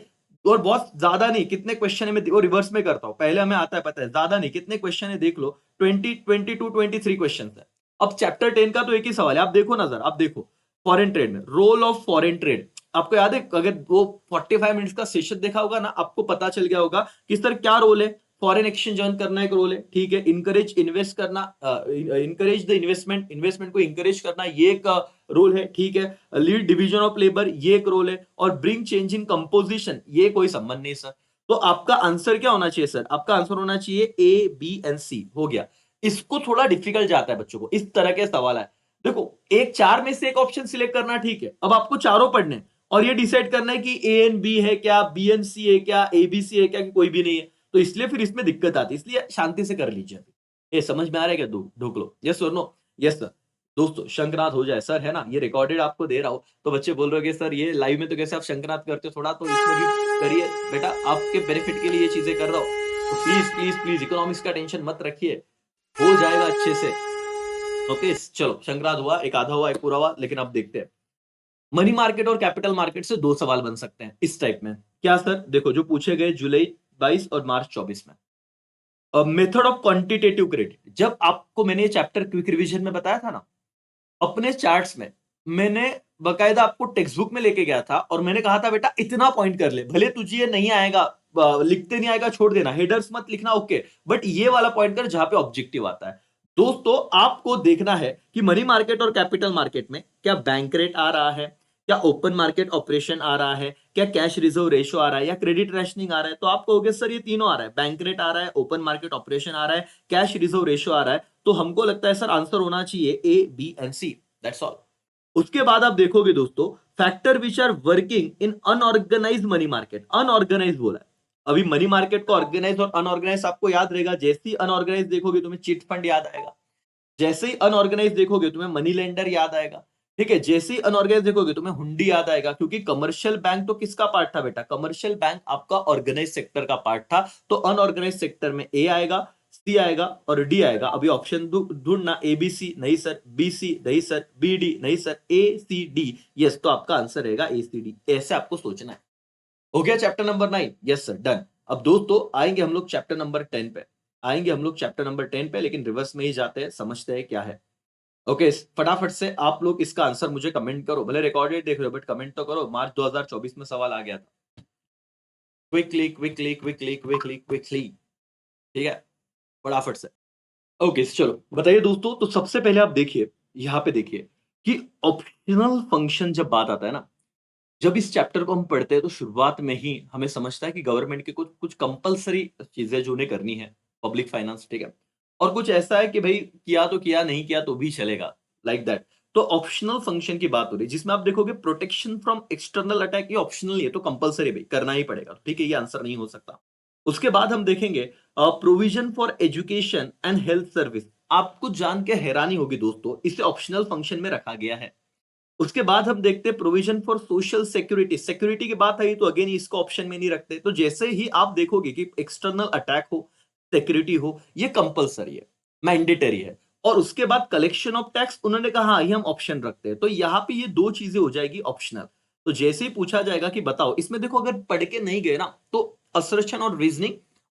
और बहुत ज्यादा नहीं, कितने क्वेश्चन है मैं वो रिवर्स में करता हूं, पहले हमें आता है पता है, ज्यादा नहीं, कितने क्वेश्चन है देख लो, 22 23 क्वेश्चन है। अब चैप्टर 10 का तो एक ही सवाल है, आप देखो नजर, आप देखो फॉरेन ट्रेड में, रोल ऑफ फॉरेन ट्रेड। आपको याद है, अगर वो 45 मिनट्स का सेशन देखा होगा ना, आपको पता चल गया होगा कि सर क्या रोल है, फॉरेन एक्सचेंज अर्न करना एक रोल है, ठीक है, इनकरेज इन्वेस्ट करना, इनकरेज द इन्वेस्टमेंट, इन्वेस्टमेंट को इंकरेज करना, ये एक रोल है, ठीक है, लीड डिवीजन ऑफ लेबर, ये एक रोल है, और ब्रिंग चेंज इन कंपोजिशन, ये कोई संबंध नहीं सर। तो आपका आंसर क्या होना चाहिए सर? आपका आंसर होना चाहिए ए बी एंड सी, हो गया। इसको थोड़ा डिफिकल्ट जाता है बच्चों को, इस तरह के सवाल है। देखो एक चार में से एक ऑप्शन सिलेक्ट करना, ठीक है, अब आपको चारों पढ़ने और ये डिसाइड करना है कि ए एंड बी है क्या, बी एंड सी है क्या, ए बी सी है क्या, कि कोई भी नहीं है, तो इसलिए फिर इसमें दिक्कत आती है, इसलिए शांति से कर लीजिए। ये समझ में आ रहा है क्या? ढूक लो, यस और नो? Yes sir. दोस्तों शंखनाद हो जाए सर, है ना, ये रिकॉर्डेड आपको दे रहा हूं, तो बच्चे बोल रहे हो सर ये लाइव में तो कैसे आप शंखनाद करते हो, थोड़ा तो इसमें भी करिए बेटा, आपके बेनिफिट के लिए ये चीजें कर रहा हूं, तो प्लीज प्लीज प्लीज इकोनॉमिक्स का टेंशन मत रखिए, हो जाएगा अच्छे से। ओके चलो, शंखनाद हुआ, एक आधा हुआ एक पूरा हुआ, लेकिन अब देखते हैं मनी मार्केट और कैपिटल मार्केट से दो सवाल बन सकते हैं इस टाइप में। क्या सर? देखो जो पूछे गए जुलाई 22 और मार्च 24 में, मेथड ऑफ क्वांटिटेटिव क्रेडिट। जब आपको मैंने ये चैप्टर क्विक रिवीजन में बताया था ना, अपने चार्ट्स में मैंने बकायदा आपको टेक्स्ट बुक में लेके गया था, और मैंने कहा था बेटा इतना पॉइंट कर ले, भले तुझे ये नहीं आएगा, लिखते नहीं आएगा छोड़ देना, हेडर्स मत लिखना, ओके, बट ये वाला पॉइंट कर जहां पे ऑब्जेक्टिव आता है। दोस्तों आपको देखना है कि मनी मार्केट और कैपिटल मार्केट में क्या बैंक रेट आ रहा है, क्या ओपन मार्केट ऑपरेशन आ रहा है, क्या कैश रिजर्व रेशो आ रहा है, या क्रेडिट रैशनिंग आ रहा है। तो आप कहोगे सर ये तीनों आ रहा है, बैंक रेट आ रहा है, ओपन मार्केट ऑपरेशन आ रहा है, कैश रिजर्व रेशो आ रहा है, तो हमको लगता है सर आंसर होना चाहिए A B and C, that's all. उसके बाद आप देखोगे दोस्तों, factor which are working in unorganise money market, unorganise बोला है। अभी मनी मार्केट को ऑर्गेनाइज और अनऑर्गेनाइज आपको याद रहेगा, जैसे ही अनऑर्गेनाइज देखोगे तुम्हें चिट फंड याद आएगा, जैसे ही अनऑर्गेनाइज देखोगे तुम्हें मनी लेंडर याद आएगा, ठीक है, जैसे ही अनऑर्गेनाइज देखोगे तुम्हें हुंडी याद आएगा, क्योंकि कमर्शियल बैंक तो किसका पार्ट था बेटा, कमर्शियल बैंक आपका ऑर्गेनाइज सेक्टर का पार्ट था, तो अनऑर्गेनाइज सेक्टर में ए आएगा, सी आएगा और डी आएगा। अभी ऑप्शन ढूंढना, ए बी सी नहीं सर, बी सी नहीं सर, बी डी नहीं सर, ए सी डी यस, तो आपका आंसर रहेगा ए सी डी, ऐसे आपको सोचना है। हो गया chapter number 9? Yes sir, done. अब दोस्तों आएंगे हम लोग चैप्टर नंबर 10 पे, आएंगे हम लोग चैप्टर नंबर 10 पे, लेकिन रिवर्स में ही जाते हैं, समझते हैं क्या है। ओके फटाफट से आप लोग इसका आंसर मुझे कमेंट करो, भले रिकॉर्डेड देख रहे हो बट कमेंट तो करो। मार्च 2024 में सवाल आ गया था, quickly quickly quickly quickly quickly, ठीक है, फटाफट से। ओके चलो बताइए दोस्तों, तो सबसे पहले आप देखिए, यहां पे देखिए कि ऑप्शनल फंक्शन जब बात आता है ना, जब इस चैप्टर को हम पढ़ते हैं तो शुरुआत में ही हमें समझता है कि गवर्नमेंट की कुछ कुछ कंपलसरी चीजें जो उन्हें करनी है, पब्लिक फाइनेंस, ठीक है, और कुछ ऐसा है कि भाई किया तो किया, नहीं किया तो भी चलेगा, लाइक दैट। तो ऑप्शनल फंक्शन की बात हो रही है, जिसमें आप देखोगे प्रोटेक्शन फ्रॉम एक्सटर्नल अटैक, ये ऑप्शनल है, तो कंपलसरी भाई करना ही पड़ेगा, ठीक है, ये आंसर नहीं हो सकता। उसके बाद हम देखेंगे provision for education and health service. आपको जान के हैरानी होगी दोस्तों, इसे ऑप्शनल फंक्शन में रखा गया है। उसके बाद हम देखते हैं provision for social security, security की बात आई तो अगेन इसको ऑप्शन में नहीं रखते। तो जैसे ही आप देखोगे कि एक्सटर्नल अटैक हो, सिक्योरिटी हो, ये कंपलसरी है, मैंडेटरी है। और उसके बाद कलेक्शन ऑफ टैक्स, उन्होंने कहा हाँ, ये हम ऑप्शन रखते हैं, तो यहां पे ये दो चीजें हो जाएगी ऑप्शनल। तो जैसे ही पूछा जाएगा कि बताओ, इसमें देखो अगर पढ़ के नहीं गए ना, तो असर्शन और रीजनिंग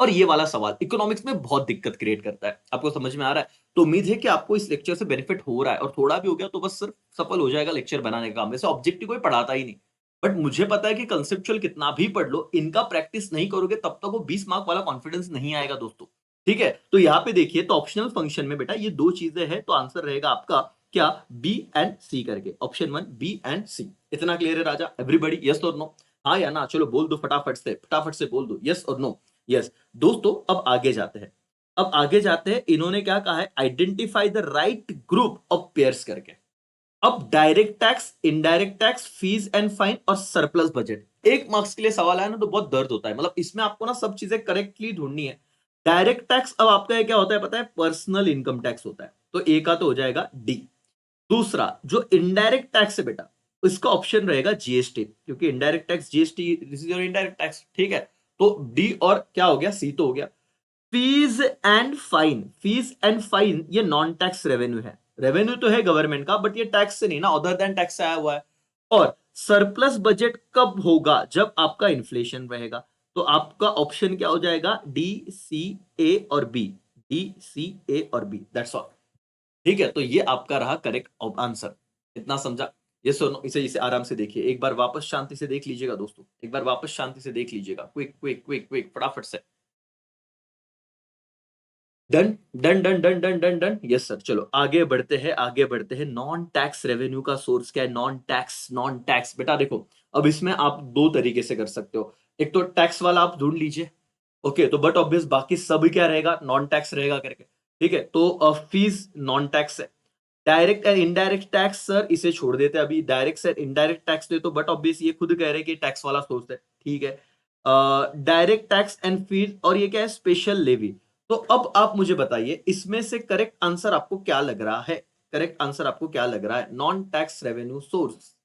और ये वाला सवाल इकोनॉमिक्स में बहुत दिक्कत क्रिएट करता है। आपको समझ में आ रहा है? तो उम्मीद है कि आपको इस लेक्चर से बेनिफिट हो रहा है और थोड़ा भी हो गया तो बस सिर्फ सफल हो जाएगा लेक्चर बनाने का काम। वैसे ऑब्जेक्टिव कोई पढ़ाता ही नहीं। बट मुझे पता है कि कांसेप्चुअल कितना भी पढ़ लो, इनका प्रैक्टिस नहीं करोगे तब तक वो 20 मार्क वाला कॉन्फिडेंस नहीं आएगा दोस्तों। ठीक है? तो यहाँ पे देखिए, तो ऑप्शनल फंक्शन में बेटा ये 2 चीजें हैं, तो आंसर रहेगा आपका क्या? बी एंड सी करके। ऑप्शन 1 बी एंड सी। इतना क्लियर है राजा? एवरीबॉडी यस और नो? हाँ या ना? चलो बोल दो फटाफट से बोल दो यस और नो। यस। दोस्तों अब आगे जाते हैं। इन्होंने क्या कहा है? Identify the right group of pairs करके। अब direct tax, indirect tax, fees and fine और सरप्लस बजट, एक मार्क्स के लिए सवाल आया ना तो बहुत दर्द होता है। मतलब इसमें आपको ना सब चीजें करेक्टली ढूंढनी है। डायरेक्ट टैक्स अब आपका क्या होता है पता है? पर्सनल इनकम टैक्स होता है, तो ए का तो हो जाएगा डी। दूसरा जो इनडायरेक्ट टैक्स है बेटा, इसका ऑप्शन रहेगा जीएसटी, क्योंकि indirect tax GST, this is your indirect tax. ठीक है? तो डी और क्या हो गया? सी तो हो गया। फीस एंड फाइन ये नॉन टैक्स रेवेन्यू है। रेवेन्यू तो है गवर्नमेंट का, बट ये टैक्स से नहीं ना, अदर देन टैक्स से आया हुआ है। और सरप्लस बजट कब होगा? जब आपका इन्फ्लेशन रहेगा। तो आपका ऑप्शन क्या हो जाएगा? डी, सी, ए और बी। डी, सी, ए और बी, दैट्स ऑल। ठीक है? तो ये आपका रहा करेक्ट आंसर। इतना समझा? ये सुनो, इसे इसे आराम से देखिए, एक बार वापस शांति से देख लीजिएगा दोस्तों, एक बार वापस शांति से देख लीजिएगा, क्विक क्विक क्विक क्विक फटाफट से। Done done done done done done done. Yes sir. चलो आगे बढ़ते हैं। नॉन टैक्स रेवेन्यू का सोर्स क्या है? नॉन टैक्स बेटा देखो, अब इसमें आप दो तरीके से कर सकते हो। एक तो टैक्स वाला आप ढूंढ लीजिए, ओके, तो बट ऑब्वियस बाकी सब क्या रहेगा? नॉन टैक्स रहेगा करके। ठीक है? तो फीस नॉन टैक्स है। Direct and indirect tax sir इसे छोड़ देते हैं अभी, डायरेक्ट से इनडायरेक्ट टैक्स दे तो, बट ऑब्वियस ये खुद कह रहे हैं कि टैक्स वाला सोर्स है। ठीक है? डायरेक्ट टैक्स एंड फीस, और ये क्या है? Special levy. तो अब आप मुझे बताइए इसमें से करेक्ट आंसर आपको क्या लग रहा है? करेक्ट आंसर आपको क्या लग रहा है? Non tax revenue source.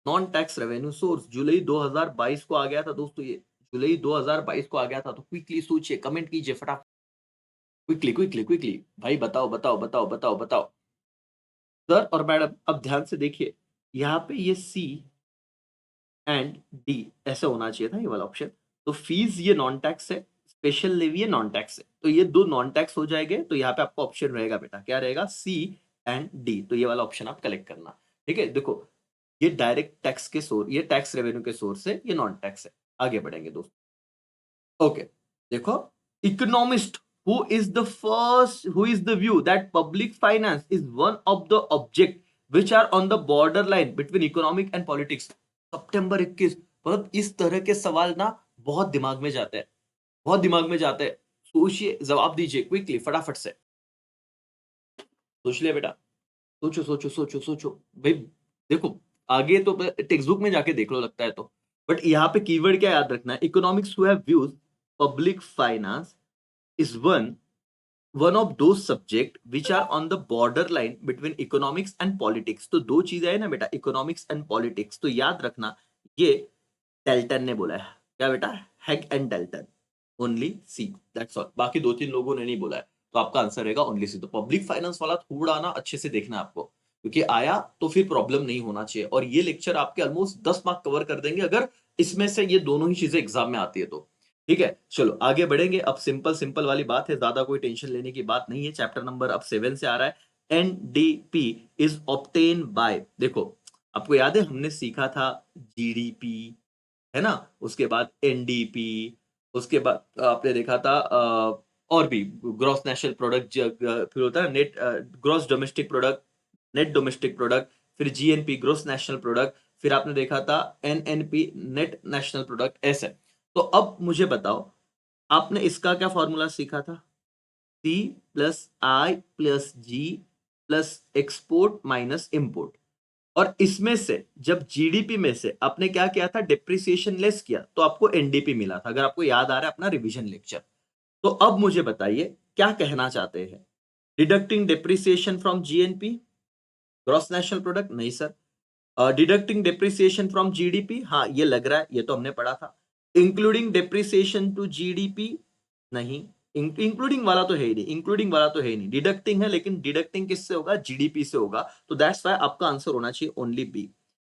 Non tax revenue source जुलाई 2022 को आ गया था दोस्तों, ये जुलाई 2022 को आ गया था। तो क्विकली सोचिए, कमेंट कीजिए फटाफट, क्विकली क्विकली क्विकली। भाई बताओ बताओ बताओ बताओ बताओ सर और मैडम। अब ध्यान से देखिए, यहाँ पे ये सी एंड डी ऐसे होना चाहिए था ये वाला ऑप्शन। तो फीस ये नॉन टैक्स है, स्पेशल लेवी ये नॉन टैक्स है, तो ये दो नॉन टैक्स हो जाएंगे। तो यहाँ पे आपका ऑप्शन रहेगा बेटा, क्या रहेगा? सी एंड डी। तो ये वाला ऑप्शन आप कलेक्ट करना। ठीक है? देखो, ये डायरेक्ट टैक्स के सोर्स, ये टैक्स रेवेन्यू के सोर्स है, ये नॉन टैक्स है। आगे बढ़ेंगे दोस्तों। ओके, देखो, economist who is the view that public finance is one of the object which are on the borderline between economic and politics। सितंबर 21, मतलब इस तरह के सवाल ना बहुत दिमाग में जाते हैं, बहुत दिमाग में जाते हैं। सोचिए, जवाब दीजिए क्विकली फटाफट से। सोच लिया बेटा? सोचो सोचो सोचो सोचो भाई। देखो, आगे तो टेक्स्ट बुक में जाके देख लो लगता है तो। बट यहाँ पे कीवर्ड क्या याद रखना है? Economics who have views public finance is one of those subject which are on the border line between economics and politics। तो दो चीजें है ना बेटा, इकोनॉमिक्स एंड पॉलिटिक्स, तो याद रखना ये डेल्टन ने बोला है। क्या बेटा? Haig and Dalton. Only C, that's all. बाकी दो तीन लोगों ने नहीं बोला है, तो आपका आंसर रहेगा ओनली सी। तो पब्लिक फाइनेंस वाला थोड़ा ना अच्छे से देखना है आपको, क्योंकि आया तो फिर प्रॉब्लम नहीं होना चाहिए। और ये लेक्चर आपके ऑलमोस्ट 10 मार्क कवर कर देंगे अगर इसमें से ये दोनों ही चीजें एग्जाम में आती है तो। ठीक है? चलो आगे बढ़ेंगे। अब सिंपल सिंपल वाली बात है, ज्यादा कोई टेंशन लेने की बात नहीं है। चैप्टर नंबर अब 7 से आ रहा है। एनडीपी इज ऑब्टेन बाय, देखो आपको याद है हमने सीखा था जीडीपी, है ना? उसके बाद एनडीपी, उसके बाद आपने देखा था और भी ग्रॉस नेशनल प्रोडक्ट, फिर होता है net gross domestic product, net domestic product, फिर जीएनपी ग्रॉस नेशनल प्रोडक्ट, फिर आपने देखा था एनएनपी नेट नेशनल प्रोडक्ट, ऐसे। तो अब मुझे बताओ, आपने इसका क्या फॉर्मूला सीखा था? सी प्लस आई प्लस जी प्लस एक्सपोर्ट माइनस इंपोर्ट। और इसमें से जब जीडीपी में से आपने क्या किया था? डिप्रिसिएशन लेस किया, तो आपको एनडीपी मिला था, अगर आपको याद आ रहा है अपना रिवीजन लेक्चर। तो अब मुझे बताइए क्या कहना चाहते हैं? Deducting depreciation from GNP, gross national product, नहीं sir. Deducting depreciation from GDP, हाँ ये लग रहा है, ये तो हमने पढ़ा था। इंक्लूडिंग डिप्रिसिएशन टू जीडीपी, नहीं। इंक्लूडिंग वाला तो है ही नहीं, इंक्लूडिंग वाला तो है ही नहीं, डिडक्टिंग है, लेकिन डिडक्टिंग किससे होगा? जीडीपी से होगा। तो दैट्स व्हाई आपका आंसर होना चाहिए ओनली बी।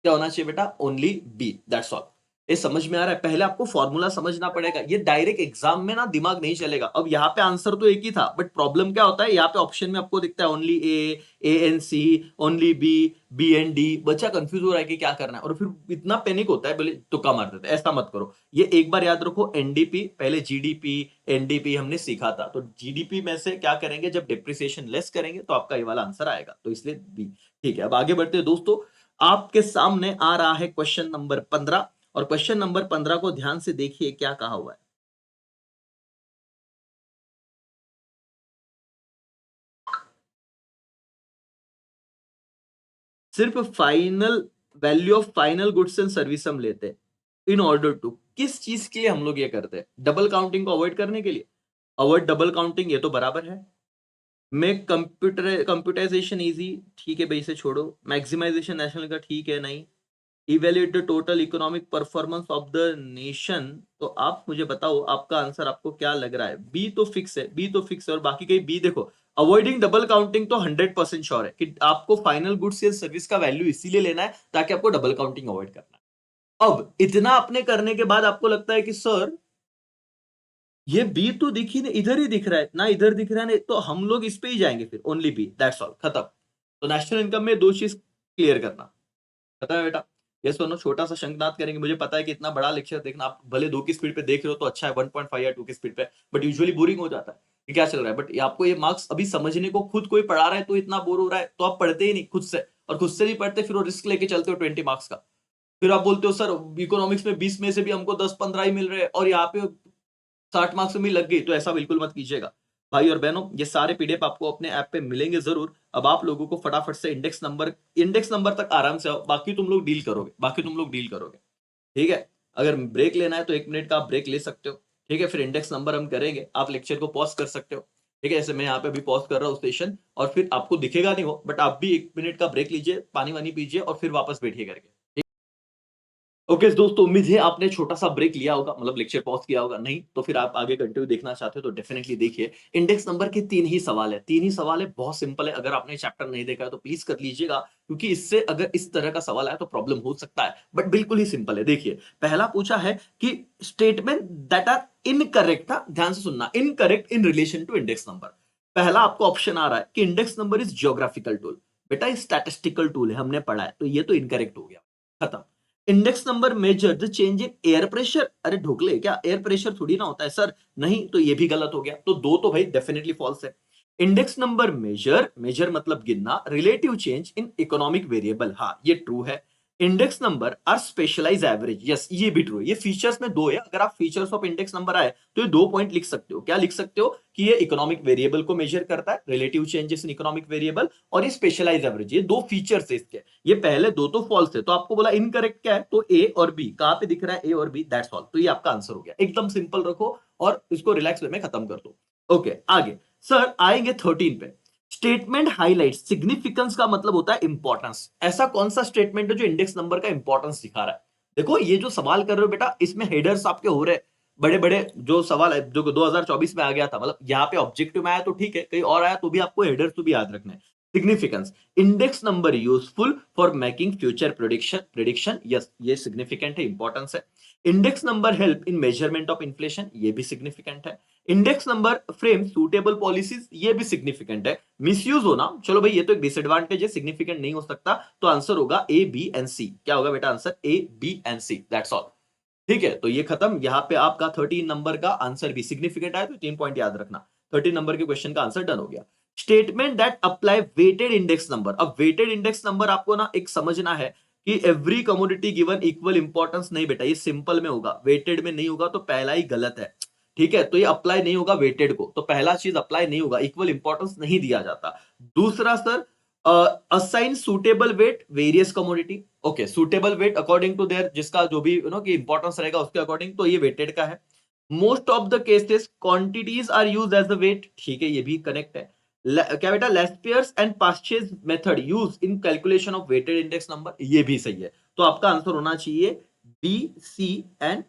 क्या होना चाहिए बेटा? Only B, that's all. ये समझ में आ रहा है? पहले आपको फॉर्मूला समझना पड़ेगा। ये डायरेक्ट एग्जाम में ना दिमाग नहीं चलेगा। अब यहाँ पे आंसर तो एक ही था, बट प्रॉब्लम क्या होता है, यहाँ पे ऑप्शन में आपको दिखता है only A and C, only B, B and D. बच्चा कंफ्यूज हो रहा है कि क्या करना है, और फिर इतना पैनिक होता है, बोले तुक्का मार देते हैं। ऐसा मत करो। ये एक बार याद रखो, एनडीपी पहले जीडीपी, एनडीपी हमने सीखा था। तो जीडीपी में से क्या करेंगे, जब डिप्रिसिएशन लेस करेंगे तो आपका ये वाला आंसर आएगा। तो इसलिए बी। ठीक है, अब आगे बढ़ते हैं दोस्तों। आपके सामने आ रहा है क्वेश्चन नंबर 15, और क्वेश्चन नंबर 15 को ध्यान से देखिए क्या कहा हुआ है। सिर्फ final value of final goods and service हम लेते हैं इन ऑर्डर टू, किस चीज के लिए हम लोग ये करते हैं, डबल काउंटिंग को अवॉइड करने के लिए। अवॉइड डबल काउंटिंग, ये तो बराबर है। मेक कंप्यूटराइजेशन इजी, ठीक है भाई, इसे छोड़ो। मैक्सिमाइजेशन नेशनल का, ठीक है, नहीं। Evaluate the total economic performance of the nation, तो आप मुझे बताओ आपका आंसर आपको क्या लग रहा है। बी तो फिक्स है, बी तो फिक्स है, और बाकी कहीं बी देखो। अवॉइडिंग डबल काउंटिंग तो 100% श्योर है कि आपको फाइनल गुड्स या सर्विस का वैल्यू इसीलिए लेना है ताकि आपको डबल काउंटिंग अवॉइड करना है। अब इतना अपने करने के बाद आपको लगता है कि सर ये बी तो दिख ही नहीं, इधर ही दिख रहा है ना, इधर दिख रहा है नहीं, तो हम लोग इस पे ही जाएंगे फिर, ओनली बी, दैट्स ऑल, खत्म। तो नेशनल इनकम में दो चीज क्लियर करना, पता है बेटा। ये सुनो, छोटा सा शंखनाद करेंगे। मुझे पता है कि इतना बड़ा लेक्चर देखना, आप भले 2 की स्पीड पे देख रहे हो तो अच्छा है, 1.5 या 2 की स्पीड पे, बट यूजुअली बोरिंग हो जाता है कि क्या चल रहा है। बट आपको ये मार्क्स अभी समझने को खुद कोई पढ़ा रहा है तो इतना बोर हो रहा है, तो आप पढ़ते ही नहीं खुद से, और खुद से नहीं पढ़ते फिर वो रिस्क लेके चलते हो 20 मार्क्स का। फिर आप बोलते हो सर इकोनॉमिक्स में 20 में से भी हमको 10-15 ही मिल रहे हैं, और यहाँ पे 60 मार्क्स में लग गई, तो ऐसा बिल्कुल मत कीजिएगा। भाई और बहनों, ये सारे पीडीएफ आपको अपने ऐप पे मिलेंगे जरूर। अब आप लोगों को फटाफट से इंडेक्स नंबर तक आराम से आओ, बाकी तुम लोग डील करोगे, बाकी तुम लोग डील करोगे। ठीक है, अगर ब्रेक लेना है तो 1 मिनट का आप ब्रेक ले सकते हो। ठीक है, फिर इंडेक्स नंबर हम करेंगे, आप लेक्चर को पॉज कर सकते हो। ठीक है, ऐसे मैं यहाँ पे अभी पॉज कर रहा हूँ सेशन, और फिर आपको दिखेगा नहीं वो, बट आप भी 1 मिनट का ब्रेक लीजिए, पानी वानी पीजिए, और फिर वापस बैठिए करके। ओके दोस्तों, उम्मीद है आपने छोटा सा ब्रेक लिया होगा, मतलब लेक्चर पॉज किया होगा। नहीं तो फिर आप आगे कंटिन्यू देखना चाहते हो तो डेफिनेटली देखिए। इंडेक्स नंबर के 3 ही सवाल है, बहुत सिंपल है। अगर आपने चैप्टर नहीं देखा है तो प्लीज कर लीजिएगा, क्योंकि इससे अगर इस तरह का सवाल आया तो प्रॉब्लम हो सकता है, बट बिल्कुल ही सिंपल है। देखिए, पहला पूछा है कि स्टेटमेंट दैट आर इनकरेक्ट था, ध्यान से सुनना, incorrect in relation to index number. पहला आपको ऑप्शन आ रहा है कि index number is geographical tool. बेटा ये स्टैटिस्टिकल टूल है, हमने पढ़ा है, तो ये तो इनकरेक्ट हो गया, खत्म। Index number measure the change in air pressure, अरे ढोकले, क्या एयर प्रेशर थोड़ी ना होता है सर, नहीं, तो ये भी गलत हो गया। तो दो तो भाई डेफिनेटली फॉल्स है। इंडेक्स नंबर मेजर, मेजर मतलब गिनना, relative change in economic variable, हाँ ये ट्रू है। Index number are specialise average, yes ये भी ट्रू है। ये फीचर्स में दो है, अगर आप फीचर्स ऑफ इंडेक्स नंबर आए तो ये 2 पॉइंट लिख सकते हो। क्या लिख सकते हो कि ये इकोनॉमिक वेरिएबल को मेजर करता है, relative changes in economic variable, और ये स्पेशलाइज एवरेज, ये दो फीचर्स है इसके। ये पहले दो तो फॉल्स है, तो आपको बोला इनकरेक्ट क्या है, तो ए और बी, कहां पे दिख रहा है ए और बी, दैट्स ऑल। तो ये आपका आंसर हो गया, एकदम सिंपल रखो और इसको रिलैक्स वे में खत्म कर दो। ओके आगे, सर आएंगे 13 पे। स्टेटमेंट हाईलाइट सिग्निफिकेंस का मतलब होता है इंपॉर्टेंस। ऐसा कौन सा स्टेटमेंट है जो इंडेक्स नंबर का इंपॉर्टेंस दिखा रहा है। देखो ये जो सवाल कर रहे हो बेटा, इसमें हेडर्स आपके हो रहे हैं बड़े बड़े। जो सवाल है जो 2024 में आ गया था, मतलब यहाँ पे ऑब्जेक्टिव में आया तो ठीक है, कहीं और आया तो भी आपको हेडर्स तो भी याद रखना है। Significance, index number useful for making future prediction, yes ये सिग्निफिकेंट है, इंपॉर्टेंस है। Index number help in measurement of inflation, ये भी सिग्निफिकेंट है। Index number frame suitable policies, ये भी सिग्निफिकेंट है। मिसयूज होना, चलो भाई ये तो एक डिसएडवांटेज है, सिग्निफिकेंट नहीं हो सकता, तो आंसर होगा ए बी एंड सी। क्या होगा बेटा answer, A B and C, that's all. ठीक है, तो ये खत्म। यहां पे आपका 13 नंबर का आंसर भी सिग्निफिकेंट आया, तो 3 पॉइंट याद रखना। 13 नंबर के क्वेश्चन का आंसर डन हो गया। Statement that apply weighted index number, अब वेटेड इंडेक्स नंबर आपको ना एक समझना है कि every commodity given equal importance, नहीं बेटा ये सिंपल में होगा, वेटेड में नहीं होगा, तो पहला ही गलत है। ठीक है, तो ये अप्लाई नहीं होगा वेटेड को, तो पहला चीज अप्लाई नहीं होगा, इक्वल इंपॉर्टेंस नहीं दिया जाता। दूसरा sir, assign suitable weight various commodity, okay suitable weight according to their, जिसका जो भी कि इंपॉर्टेंस रहेगा उसके अकॉर्डिंग, तो ये वेटेड का है। Most of the cases quantities are used as the weight, ठीक है ये भी कनेक्ट है। क्या बेटा, Laspeyres and Paasche's method use in calculation of weighted index number, ये भी सही है। तो आपका आंसर होना चाहिए B C and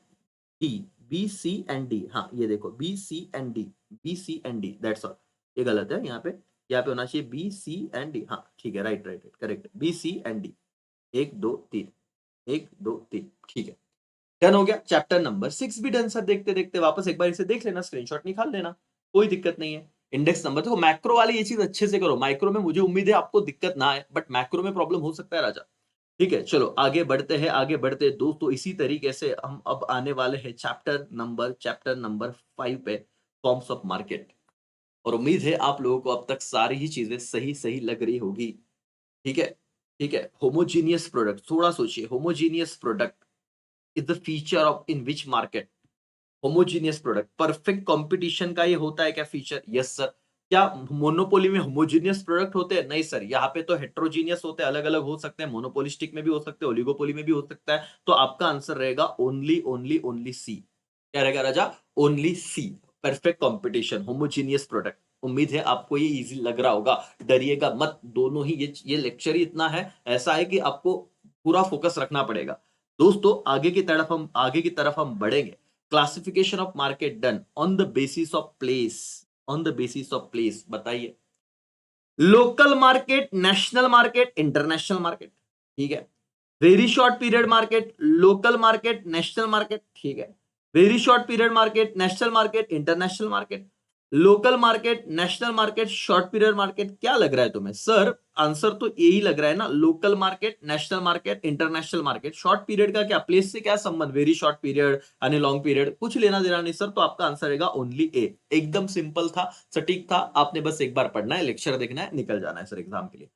D, B C and D, हाँ ये देखो B C and D, B C and D, that's all. ये गलत है यहाँ पे, यहाँ पे होना चाहिए बी सी एंड डी, हाँ ठीक है, right right correct, B C and D. 1 2 3, 1 2 3, ठीक है। डन हो गया। चैप्टर नंबर 6 भी डन सर। देखते देखते वापस एक बार इसे देख लेना, स्क्रीनशॉट निकाल लेना, कोई दिक्कत नहीं है। इंडेक्स नंबर देखो, मैक्रो वाली ये चीज अच्छे से करो। माइक्रो में मुझे उम्मीद है आपको दिक्कत ना आए, बट मैक्रो में प्रॉब्लम हो सकता है राजा। ठीक है, चलो आगे बढ़ते हैं, आगे बढ़ते हैं दोस्तों। इसी तरीके से हम अब आने वाले हैं चैप्टर नंबर 5 पे, फॉर्म्स ऑफ मार्केट। और उम्मीद है आप लोगों को अब तक सारी ही चीजें सही सही लग रही होगी। ठीक है, ठीक है। होमोजीनियस प्रोडक्ट, थोड़ा सोचिए। Homogeneous product is the feature of in which market. Homogeneous product, perfect competition का ये होता है क्या फीचर? Yes sir. क्या मोनोपोली में होमोजीनियस प्रोडक्ट होते हैं? नहीं सर, यहाँ पे तो हेट्रोजीनियस होते हैं, अलग अलग हो सकते हैं। मोनोपोलिस्टिक में भी हो सकते हैं, ओलिगोपोली में भी हो सकता है। तो आपका आंसर रहेगा ओनली ओनली ओनली सी। क्या रहेगा राजा? Only C. Perfect competition, homogeneous product. उम्मीद है आपको ये इजी लग रहा होगा। डरिएगा मत, दोनों ही ये लेक्चर ही इतना है, ऐसा है कि आपको पूरा फोकस रखना पड़ेगा। दोस्तों आगे की तरफ हम बढ़ेंगे। Classification of market done on the basis of place. On the basis of place बताइए। Local market, national market, international market. ठीक है। Very short period market, local market, national market. ठीक है। Very short period market, national market, international market. Local market, national market, short period market. क्या लग रहा है तुम्हें सर? आंसर तो यही लग रहा है ना, local market, national market, international market. Short period का क्या, प्लेस से क्या संबंध? वेरी शॉर्ट पीरियड यानी लॉन्ग पीरियड, कुछ लेना देना नहीं सर। तो आपका आंसर रहेगा ओनली ए। एकदम सिंपल था, सटीक था। आपने बस एक बार पढ़ना है, लेक्चर देखना है, निकल जाना है सर एग्जाम के लिए।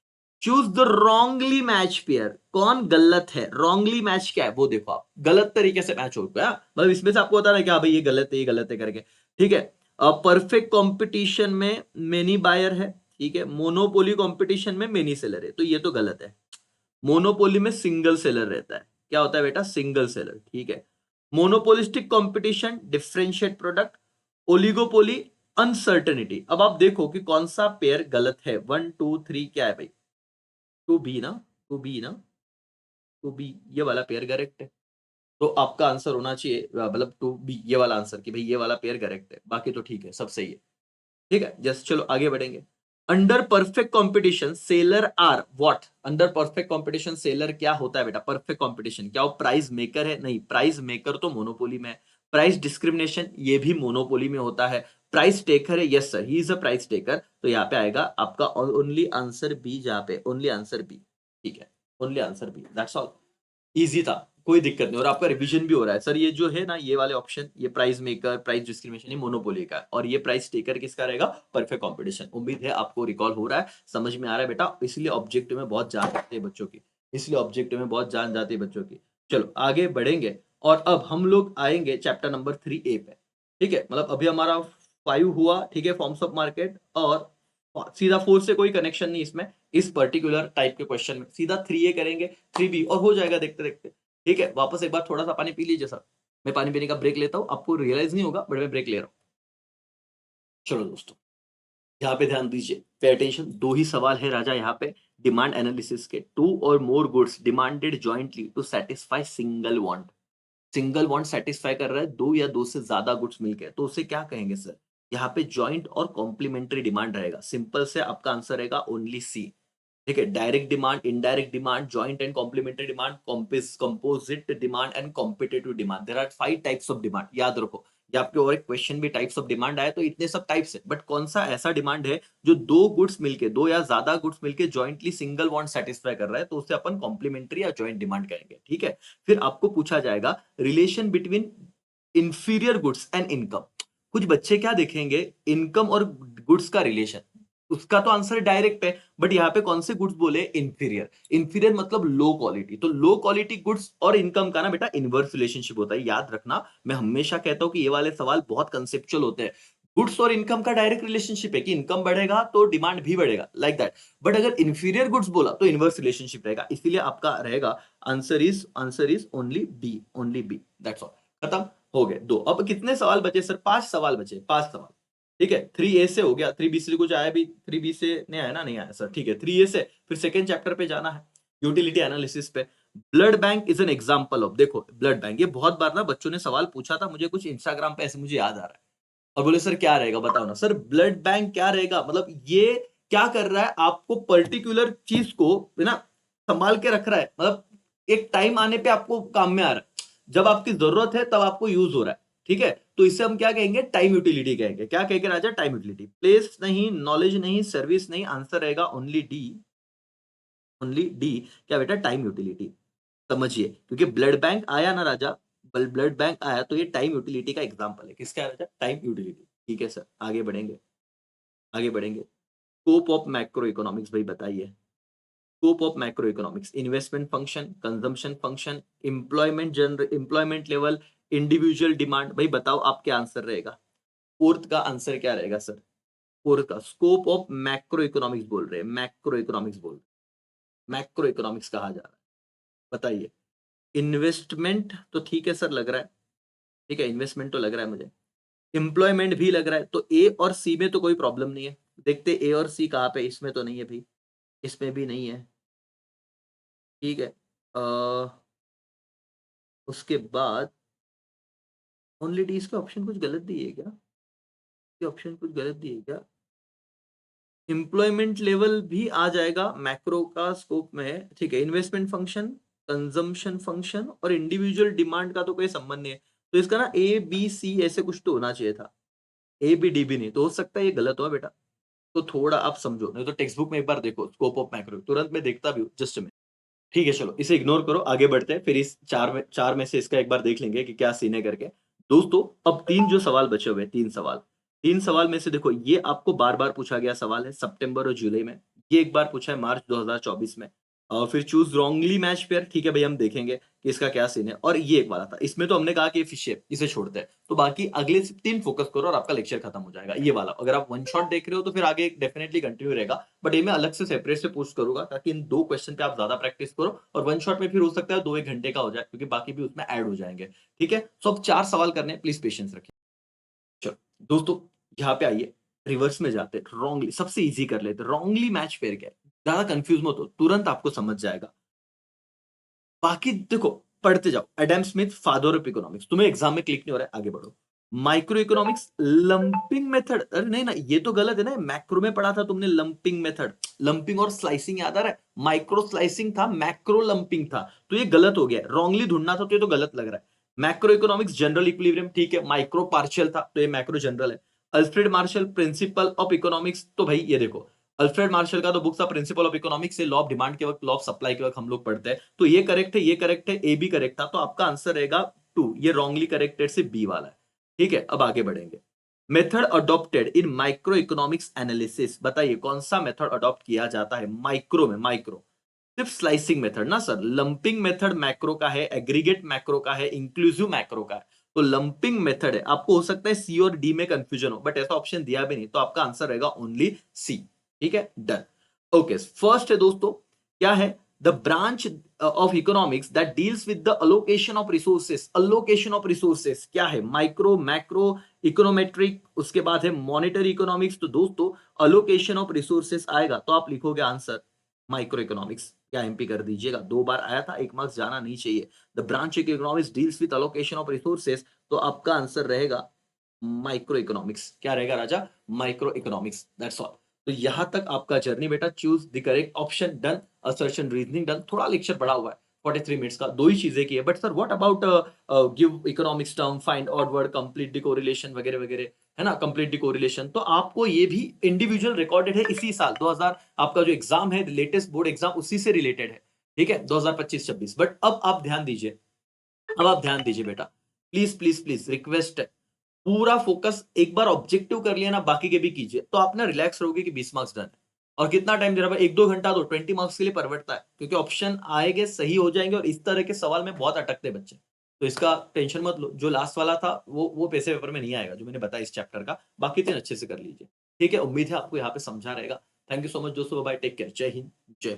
Choose the wrongly match pair. कौन गलत है? रॉन्गली मैच क्या है वो देखो आप। गलत तरीके से मैच हो गया, मतलब इसमें से आपको बता रहा है कि हाँ भाई ये गलत है, ये गलत है करके। ठीक है। परफेक्ट कंपटीशन में मेनी बायर है। ठीक है। मोनोपोली कंपटीशन में मेनी सेलर है, तो ये तो गलत है। मोनोपोली में सिंगल सेलर रहता है। क्या होता है बेटा? Single seller. ठीक है। Monopolistic competition, differentiate product. Oligopoly, uncertainty. अब आप देखो कि कौन सा पेयर गलत है। 1 2 3 क्या है भाई? टू बी ना, टू बी ना, टू बी, ये वाला पेयर करेक्ट है। तो आपका आंसर होना चाहिए मतलब टू बी, ये वाला आंसर कि भाई ये वाला पेयर करेक्ट है। बाकी तो ठीक है, सब सही है। ठीक है। जस्ट चलो आगे बढ़ेंगे। Under perfect competition seller are what? Under perfect competition seller क्या होता है बेटा? परफेक्ट कंपटीशन क्या वो प्राइस मेकर है? नहीं, प्राइस मेकर तो मोनोपोली में है। प्राइस डिस्क्रिमिनेशन ये भी मोनोपोली में होता है। प्राइस टेकर है, yes sir, he is a price taker. तो यहाँ पे आएगा आपका ओनली आंसर बी, जहां पे ओनली आंसर बी। ठीक है, only answer B, that's all. Easy था, कोई दिक्कत नहीं। और आपका रिवीजन भी हो रहा है सर। ये जो है ना, ये वाले ऑप्शन, ये प्राइस मेकर, प्राइस डिस्क्रिमिनेशन, ये मोनोपोली का है। और ये प्राइस टेकर किसका रहेगा? Perfect competition. उम्मीद है आपको रिकॉल हो रहा है, समझ में आ रहा है बेटा। इसलिए ऑब्जेक्टिव में बहुत जान जाती है बच्चों की, इसलिए ऑब्जेक्टिव में बहुत जान जाती है बच्चों की। चलो आगे बढ़ेंगे, और अब हम लोग आएंगे चैप्टर नंबर 3A पे। ठीक है, मतलब अभी हमारा 5 हुआ। ठीक है, फॉर्म्स ऑफ मार्केट, और सीधा 4 से कोई कनेक्शन नहीं इसमें, इस पर्टिकुलर टाइप के क्वेश्चन में। सीधा 3A करेंगे, 3B, और हो जाएगा देखते देखते। ठीक है, वापस एक बार थोड़ा सा पानी पी लीजिए सर। मैं पानी पीने का ब्रेक लेता हूँ, आपको रियलाइज नहीं होगा बट मैं ब्रेक ले रहा हूँ। चलो दोस्तों, यहाँ पे ध्यान दीजिए, पे अटेंशन। दो ही सवाल है राजा यहाँ पे डिमांड एनालिसिस के। टू और more goods demanded jointly to satisfy single want. Single want satisfy कर रहा है, दो या दो से ज्यादा गुड्स मिलकर, तो उसे क्या कहेंगे सर? यहाँ पे जॉइंट और कॉम्प्लीमेंट्री डिमांड रहेगा। सिंपल से आपका आंसर रहेगा ओनली सी। ठीक है, direct demand, indirect demand, joint and complementary demand, composite demand and competitive demand. There are 5 types of demand, याद रखो। ये आपके और एक क्वेश्चन भी टाइप्स ऑफ डिमांड आए तो इतने सब टाइप्स है, बट कौन सा ऐसा डिमांड है जो दो गुड्स मिलके, दो या ज्यादा गुड्स मिलके जॉइंटली सिंगल वांट सेटिस्फाई कर रहा है, तो उसे अपन कॉम्प्लीमेंट्री या जॉइंट डिमांड कहेंगे। ठीक है। फिर आपको पूछा जाएगा relation between inferior goods and income. कुछ बच्चे क्या देखेंगे, इनकम और गुड्स का रिलेशन, उसका तो आंसर डायरेक्ट है। बट यहाँ पे कौन से गुड्स बोले? इंफीरियर। इंफीरियर मतलब लो क्वालिटी। तो लो क्वालिटी गुड्स और इनकम का ना बेटा इनवर्स रिलेशनशिप होता है, याद रखना। मैं हमेशा कहता हूं कि ये वाले सवाल बहुत कंसेप्चुअल होते हैं। गुड्स और इनकम का डायरेक्ट रिलेशनशिप है कि इनकम बढ़ेगा तो डिमांड भी बढ़ेगा, लाइक दैट। बट अगर इंफीरियर गुड्स बोला तो इनवर्स रिलेशनशिप रहेगा। इसीलिए आपका रहेगा answer is only B, only B, that's all. खत्म, हो गए दो। अब कितने सवाल बचे सर? 5 सवाल बचे, 5 सवाल। ठीक है, 3A से हो गया। 3B से कुछ आया भी? 3B से नहीं आया ना? नहीं आया सर। ठीक है, 3A से फिर सेकेंड चैप्टर पे जाना है, यूटिलिटी एनालिसिस पे। Blood bank is an example of, देखो ब्लड बैंक, ये बहुत बार ना बच्चों ने सवाल पूछा था मुझे, कुछ इंस्टाग्राम पे ऐसे मुझे याद आ रहा है। और बोले सर क्या रहेगा बताओ ना। सर ब्लड बैंक क्या रहेगा, मतलब ये क्या कर रहा है, आपको पर्टिकुलर चीज को है ना संभाल के रख रहा है, मतलब एक टाइम आने पे आपको काम में आ रहा है। जब आपकी जरूरत है तब आपको यूज हो रहा है, ठीक है, तो इसे हम क्या कहेंगे, टाइम यूटिलिटी कहेंगे। क्या कहेंगे राजा, टाइम यूटिलिटी। प्लेस नहीं, नॉलेज नहीं, सर्विस नहीं, आंसर रहेगा ओनली डी, ओनली डी। क्या बेटा, टाइम यूटिलिटी। समझिए, क्योंकि ब्लड बैंक आया ना राजा, ब्लड बैंक आया तो ये टाइम यूटिलिटी का एग्जांपल है। किसका है राजा, टाइम यूटिलिटी। ठीक है सर, आगे बढ़ेंगे, आगे बढ़ेंगे। स्कोप ऑफ मैक्रो इकोनॉमिक्स भाई बताइए। Scope of macro economics, investment function, consumption function, employment general, employment level, individual demand. भाई बताओ आप क्या आंसर रहेगा, फोर्थ का आंसर क्या रहेगा सर, फोर्थ का। स्कोप ऑफ मैक्रो इकोनॉमिक्स बोल रहे हैं, मैक्रो इकोनॉमिक्स बोल रहे हैं, मैक्रो इकोनॉमिक्स कहा जा रहा है, बताइए। इन्वेस्टमेंट तो ठीक है सर, लग रहा है, ठीक है, इन्वेस्टमेंट तो लग रहा है मुझे। एम्प्लॉयमेंट भी लग रहा है, तो ए और सी में तो कोई प्रॉब्लम नहीं है। देखते ए और सी कहाँ पे, इसमें तो नहीं है भाई, इसमें भी नहीं है, ठीक है। उसके बाद ओनली डी, इसका ऑप्शन कुछ गलत दिए क्या, ये ऑप्शन कुछ गलत दिए क्या। एम्प्लॉयमेंट लेवल भी आ जाएगा मैक्रो का स्कोप में, ठीक है। इन्वेस्टमेंट फंक्शन, कंजम्पशन फंक्शन और इंडिविजुअल डिमांड का तो कोई संबंध नहीं है, तो इसका ना ए बी सी ऐसे कुछ तो होना चाहिए था, ए बी डी भी नहीं, तो हो सकता है ये गलत हो बेटा। तो थोड़ा आप समझो, नहीं तो टेक्स्ट बुक में एक बार देखो, स्कोप ऑफ मैक्रो, तुरंत मैं देखता भी हूँ, जस्ट में। ठीक है, चलो इसे इग्नोर करो, आगे बढ़ते हैं, फिर इस चार में से इसका एक बार देख लेंगे कि क्या सीन है करके। दोस्तों, अब तीन जो सवाल बचे हुए हैं, तीन सवाल में से देखो, ये आपको बार बार पूछा गया सवाल है सितंबर और जुलाई में, ये एक बार पूछा है मार्च 2024 में, और फिर चूज रॉन्गली मैच पेयर, ठीक है भाई, हम देखेंगे कि इसका क्या सीन है। और ये एक वाला था, इसमें तो हमने कहा कि फिश है, इसे छोड़ते हैं, तो बाकी अगले तीन फोकस करो और आपका लेक्चर खत्म हो जाएगा। ये वाला अगर आप वन शॉट देख रहे हो तो फिर आगे डेफिनेटली कंटिन्यू रहेगा, बट ये मैं अलग से सेपरेट से पोस्ट करूंगा, ताकि इन दो क्वेश्चन पे आप ज्यादा प्रैक्टिस करो, और वन शॉट में फिर हो सकता है 2-1 घंटे का हो जाए, क्योंकि बाकी भी उसमें ऐड हो जाएंगे। ठीक है, सो अब 4 सवाल करने, प्लीज पेशेंस रखिए। चलो दोस्तों, यहाँ पे आइए, रिवर्स में जाते, रॉन्गली सबसे इजी कर लेते, रॉन्गली मैच पेयर क्या है, ज्यादा कंफ्यूज मत हो, तुरंत आपको समझ जाएगा। बाकी देखो, पढ़ते जाओ। Adam Smith, father of economics, तुम्हें एग्जाम में क्लिक नहीं हो रहा है, आगे बढ़ो। माइक्रो इकोनॉमिक्स, लंपिंग मेथड, अरे नहीं ना, ये तो गलत है ना, मैक्रो में पढ़ा था तुमने लंपिंग मेथड, लंपिंग और स्लाइसिंग याद आ रहा है, माइक्रो स्लाइसिंग था, मैक्रो लंपिंग था, तो ये गलत हो गया, रॉन्गली ढूंढना था, तो ये तो गलत लग रहा है। मैक्रो इकोनॉमिक्स, जनरल इक्विलिब्रियम, ठीक है, माइक्रो पार्शियल था, तो ये मैक्रो जनरल है। Alfred Marshall, principle of economics, तो भाई ये देखो, अल्फ्रेड मार्शल का तो बुक था प्रिंसिपल ऑफ इकोनॉमिक्स, से लॉ ऑफ डिमांड के वक्त, लॉ ऑफ सप्लाई के वक्त हम लोग पढ़ते हैं, तो ये करेक्ट है, ये करेक्ट है, ए भी करेक्ट था, तो आपका आंसर रहेगा 2, ये रॉन्गली करेक्टेड से बी वाला है। ठीक है, अब आगे बढ़ेंगे। Method adopted in micro economics analysis, बताइए कौन सा मेथड अडॉप्ट किया जाता है माइक्रो में, माइक्रो सिर्फ स्लाइसिंग मेथड ना सर, लंपिंग मेथड मैक्रो का है, एग्रीगेट मैक्रो का है, इंक्लूसिव मैक्रो का है, तो लंपिंग मेथड है। आपको हो सकता है सी और डी में कंफ्यूजन हो, बट ऐसा ऑप्शन दिया भी नहीं, तो आपका आंसर रहेगा ओनली सी। ठीक है, डन। ओके, फर्स्ट है दोस्तों, क्या है, the branch of economics that deals with the allocation of resources, allocation of resources क्या है, माइक्रो, मैक्रो, इकोनोमेट्रिक, उसके बाद है मॉनेटरी इकोनॉमिक्स। तो दोस्तों, अलोकेशन ऑफ रिसोर्सेस आएगा तो आप लिखोगे आंसर माइक्रो इकोनॉमिक्स, क्या एमपी कर दीजिएगा, 2 बार आया था, 1 मार्क्स जाना नहीं चाहिए। The branch of economics deals with allocation of resources, तो आपका आंसर रहेगा माइक्रो इकोनॉमिक्स। क्या रहेगा राजा, माइक्रो इकोनॉमिक्स, दैट्स ऑल। तो यहां तक आपका जर्नी बेटा, choose the correct option, done. Assertion reasoning done, थोड़ा लेक्चर बड़ा हुआ है, 43 मिनट्स का, दो ही चीजें की है, but sir what about give economics term, find odd word, complete the correlation वगैरह वगैरह, है ना, कंप्लीट द कोरिलेशन, तो आपको ये भी इंडिविजुअल रिकॉर्डेड है, इसी साल 2000 आपका जो एग्जाम है, लेटेस्ट बोर्ड एग्जाम, उसी से रिलेटेड है। ठीक है, 2025-26। बट अब आप ध्यान दीजिए, अब आप ध्यान दीजिए बेटा, प्लीज प्लीज प्लीज रिक्वेस्ट है, पूरा फोकस एक बार ऑब्जेक्टिव कर लिया ना, बाकी के भी कीजिए, तो आप ना रिलैक्स रहोगे कि 20 मार्क्स डन है। और कितना टाइम दे रहा है, 1-2 घंटा दो, 20 मार्क्स के लिए परवड़ता है, क्योंकि ऑप्शन आएंगे, सही हो जाएंगे, और इस तरह के सवाल में बहुत अटकते हैं बच्चे, तो इसका टेंशन मत लो। जो लास्ट वाला था वो पैसे पेपर में नहीं आएगा, जो मैंने बताया इस चैप्टर का, बाकी 3 अच्छे से कर लीजिए। ठीक है, उम्मीद है आपको यहाँ पे समझा रहेगा। थैंक यू सो मच दोस्तों, बाय, टेक केयर, जय हिंद, जय